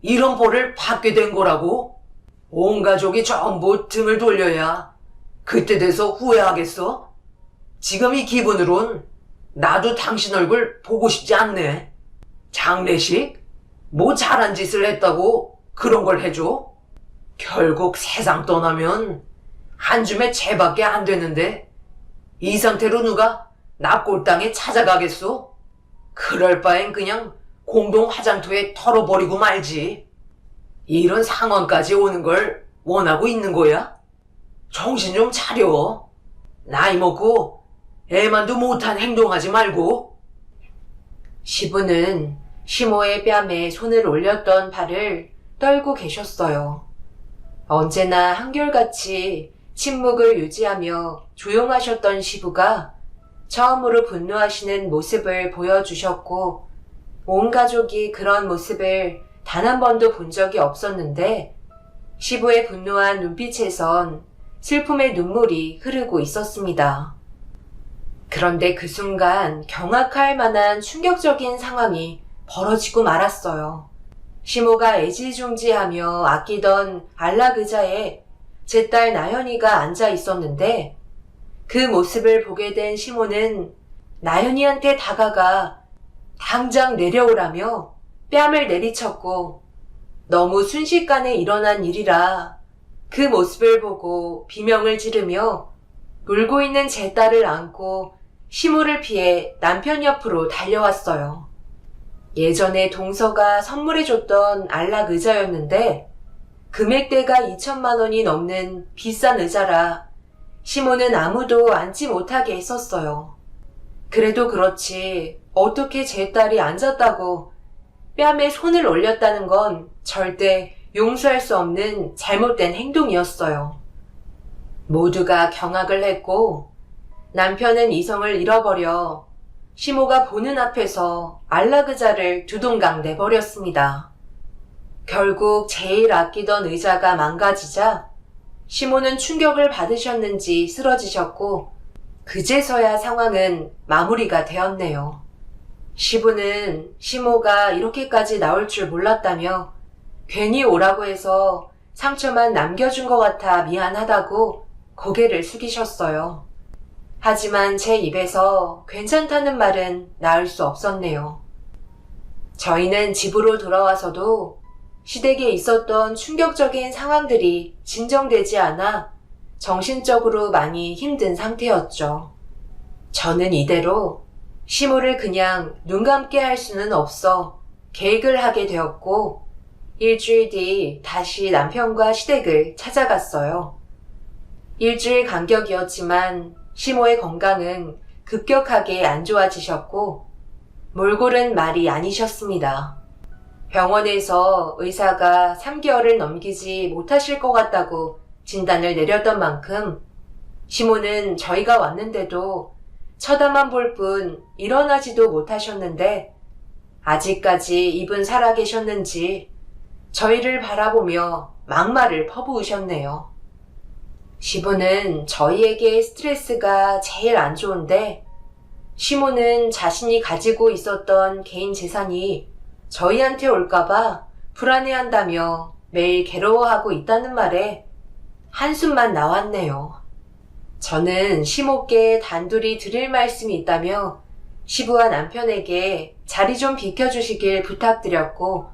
이런 벌을 받게 된 거라고. 온 가족이 전부 등을 돌려야 그때 돼서 후회하겠어? 지금 이 기분으론 나도 당신 얼굴 보고 싶지 않네. 장례식? 뭐 잘한 짓을 했다고 그런 걸 해줘? 결국 세상 떠나면 한 줌의 채밖에 안 되는데 이 상태로 누가 납골당에 찾아가겠소? 그럴 바엔 그냥 공동 화장터에 털어버리고 말지. 이런 상황까지 오는 걸 원하고 있는 거야? 정신 좀 차려. 나이 먹고 애만도 못한 행동하지 말고. 시부는 시모의 뺨에 손을 올렸던 발을 떨고 계셨어요. 언제나 한결같이 침묵을 유지하며 조용하셨던 시부가 처음으로 분노하시는 모습을 보여주셨고 온 가족이 그런 모습을 단 한 번도 본 적이 없었는데 시부의 분노한 눈빛에선 슬픔의 눈물이 흐르고 있었습니다. 그런데 그 순간 경악할 만한 충격적인 상황이 벌어지고 말았어요. 시모가 애지중지하며 아끼던 안락 의자에 제 딸 나연이가 앉아 있었는데 그 모습을 보게 된 시모는 나연이한테 다가가 당장 내려오라며 뺨을 내리쳤고 너무 순식간에 일어난 일이라 그 모습을 보고 비명을 지르며 울고 있는 제 딸을 안고 시모를 피해 남편 옆으로 달려왔어요. 예전에 동서가 선물해줬던 안락 의자였는데 금액대가 2천만 원이 넘는 비싼 의자라 시모는 아무도 앉지 못하게 했었어요. 그래도 그렇지 어떻게 제 딸이 앉았다고 뺨에 손을 올렸다는 건 절대 용서할 수 없는 잘못된 행동이었어요. 모두가 경악을 했고 남편은 이성을 잃어버려 시모가 보는 앞에서 안락 의자를 두동강 내버렸습니다. 결국 제일 아끼던 의자가 망가지자 시모는 충격을 받으셨는지 쓰러지셨고 그제서야 상황은 마무리가 되었네요. 시부는 시모가 이렇게까지 나올 줄 몰랐다며 괜히 오라고 해서 상처만 남겨준 것 같아 미안하다고 고개를 숙이셨어요. 하지만 제 입에서 괜찮다는 말은 나올 수 없었네요. 저희는 집으로 돌아와서도 시댁에 있었던 충격적인 상황들이 진정되지 않아 정신적으로 많이 힘든 상태였죠. 저는 이대로 시모를 그냥 눈 감게 할 수는 없어 계획을 하게 되었고 일주일 뒤 다시 남편과 시댁을 찾아갔어요. 일주일 간격이었지만 시모의 건강은 급격하게 안 좋아지셨고 몰골은 말이 아니셨습니다. 병원에서 의사가 3개월을 넘기지 못하실 것 같다고 진단을 내렸던 만큼 시모는 저희가 왔는데도 쳐다만 볼 뿐 일어나지도 못하셨는데 아직까지 이분 살아계셨는지 저희를 바라보며 막말을 퍼부으셨네요. 시부는 저희에게 스트레스가 제일 안 좋은데 시모는 자신이 가지고 있었던 개인 재산이 저희한테 올까봐 불안해한다며 매일 괴로워하고 있다는 말에 한숨만 나왔네요. 저는 시모께 단둘이 드릴 말씀이 있다며 시부와 남편에게 자리 좀 비켜주시길 부탁드렸고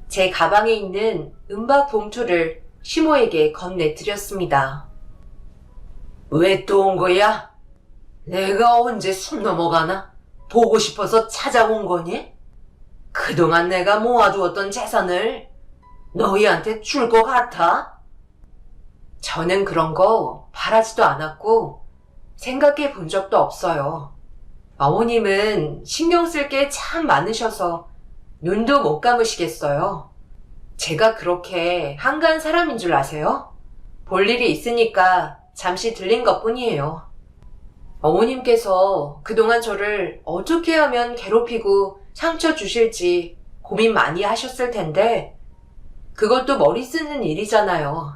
제 가방에 있는 은박 봉투를 시모에게 건네드렸습니다. 왜 또 온 거야? 내가 언제 숨 넘어가나? 보고 싶어서 찾아온 거니? 그동안 내가 모아두었던 재산을 너희한테 줄 것 같아? 저는 그런 거 바라지도 않았고 생각해 본 적도 없어요. 어머님은 신경 쓸 게 참 많으셔서 눈도 못 감으시겠어요. 제가 그렇게 한가한 사람인 줄 아세요? 볼 일이 있으니까 잠시 들린 것뿐이에요. 어머님께서 그동안 저를 어떻게 하면 괴롭히고 상처 주실지 고민 많이 하셨을 텐데 그것도 머리 쓰는 일이잖아요.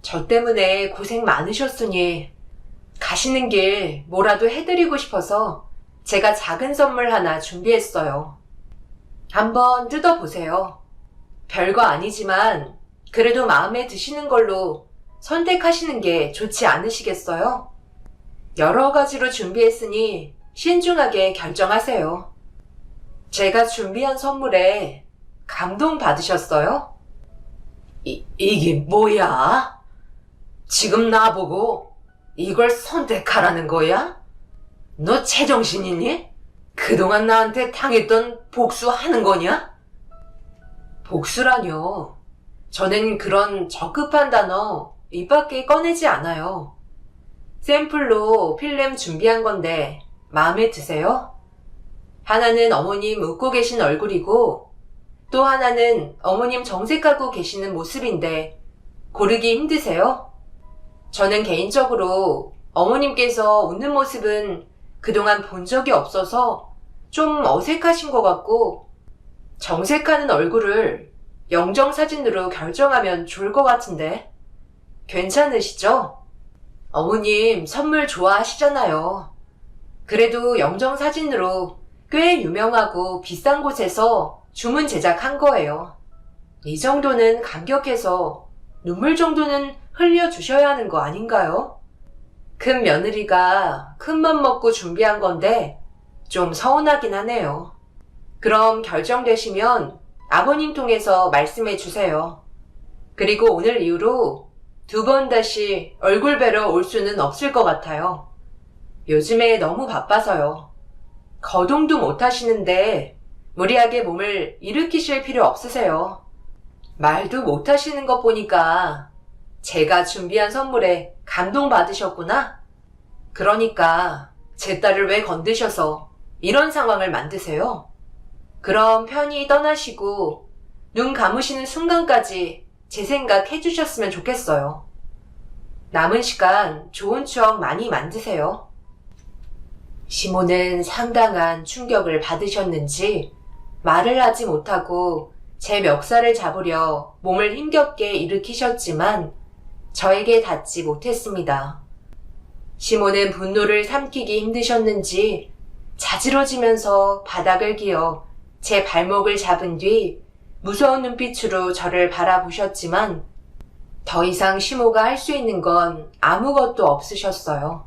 저 때문에 고생 많으셨으니 가시는 길 뭐라도 해드리고 싶어서 제가 작은 선물 하나 준비했어요. 한번 뜯어보세요. 별거 아니지만 그래도 마음에 드시는 걸로 선택하시는 게 좋지 않으시겠어요? 여러 가지로 준비했으니 신중하게 결정하세요. 제가 준비한 선물에 감동 받으셨어요? 이게 뭐야? 지금 나보고 이걸 선택하라는 거야? 너 제정신이니? 그동안 나한테 당했던 복수하는 거냐? 복수라뇨. 저는 그런 적급한 단어 입 밖에 꺼내지 않아요. 샘플로 필름 준비한 건데 마음에 드세요? 하나는 어머님 웃고 계신 얼굴이고 또 하나는 어머님 정색하고 계시는 모습인데 고르기 힘드세요? 저는 개인적으로 어머님께서 웃는 모습은 그동안 본 적이 없어서 좀 어색하신 것 같고 정색하는 얼굴을 영정사진으로 결정하면 좋을 것 같은데 괜찮으시죠? 어머님 선물 좋아하시잖아요. 그래도 영정사진으로 꽤 유명하고 비싼 곳에서 주문 제작한 거예요. 이 정도는 감격해서 눈물 정도는 흘려주셔야 하는 거 아닌가요? 큰 며느리가 큰 맘 먹고 준비한 건데 좀 서운하긴 하네요. 그럼 결정되시면 아버님 통해서 말씀해 주세요. 그리고 오늘 이후로 2번 다시 얼굴 뵈러 올 수는 없을 것 같아요. 요즘에 너무 바빠서요. 거동도 못 하시는데 무리하게 몸을 일으키실 필요 없으세요. 말도 못 하시는 것 보니까 제가 준비한 선물에 감동받으셨구나? 그러니까 제 딸을 왜 건드셔서 이런 상황을 만드세요? 그럼 편히 떠나시고 눈 감으시는 순간까지 제 생각 해주셨으면 좋겠어요. 남은 시간 좋은 추억 많이 만드세요. 시모는 상당한 충격을 받으셨는지 말을 하지 못하고 제 멱살을 잡으려 몸을 힘겹게 일으키셨지만 저에게 닿지 못했습니다. 시모는 분노를 삼키기 힘드셨는지 자지러지면서 바닥을 기어 제 발목을 잡은 뒤 무서운 눈빛으로 저를 바라보셨지만 더 이상 시모가 할 수 있는 건 아무것도 없으셨어요.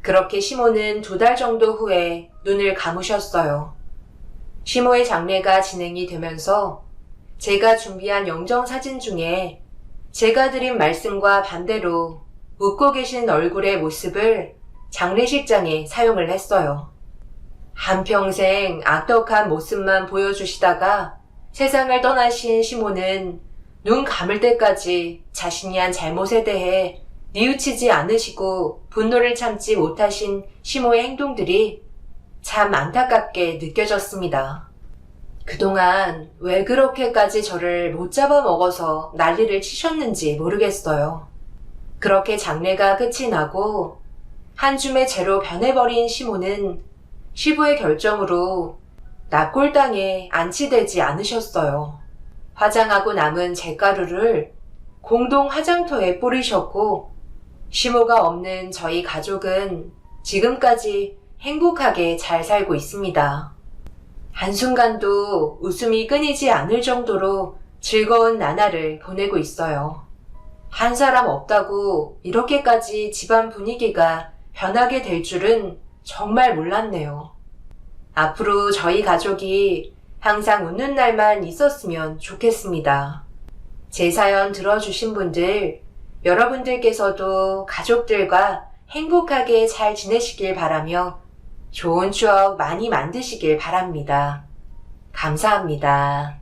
그렇게 시모는 2달 정도 후에 눈을 감으셨어요. 시모의 장례가 진행이 되면서 제가 준비한 영정사진 중에 제가 드린 말씀과 반대로 웃고 계신 얼굴의 모습을 장례식장에 사용을 했어요. 한평생 악덕한 모습만 보여주시다가 세상을 떠나신 시모는 눈 감을 때까지 자신이 한 잘못에 대해 뉘우치지 않으시고 분노를 참지 못하신 시모의 행동들이 참 안타깝게 느껴졌습니다. 그동안 왜 그렇게까지 저를 못 잡아먹어서 난리를 치셨는지 모르겠어요. 그렇게 장례가 끝이 나고 한 줌의 재로 변해버린 시모는 시부의 결정으로 납골당에 안치되지 않으셨어요. 화장하고 남은 잿가루를 공동 화장터에 뿌리셨고 시모가 없는 저희 가족은 지금까지 행복하게 잘 살고 있습니다. 한순간도 웃음이 끊이지 않을 정도로 즐거운 나날을 보내고 있어요. 한 사람 없다고 이렇게까지 집안 분위기가 변하게 될 줄은 정말 몰랐네요. 앞으로 저희 가족이 항상 웃는 날만 있었으면 좋겠습니다. 제 사연 들어주신 분들, 여러분들께서도 가족들과 행복하게 잘 지내시길 바라며 좋은 추억 많이 만드시길 바랍니다. 감사합니다.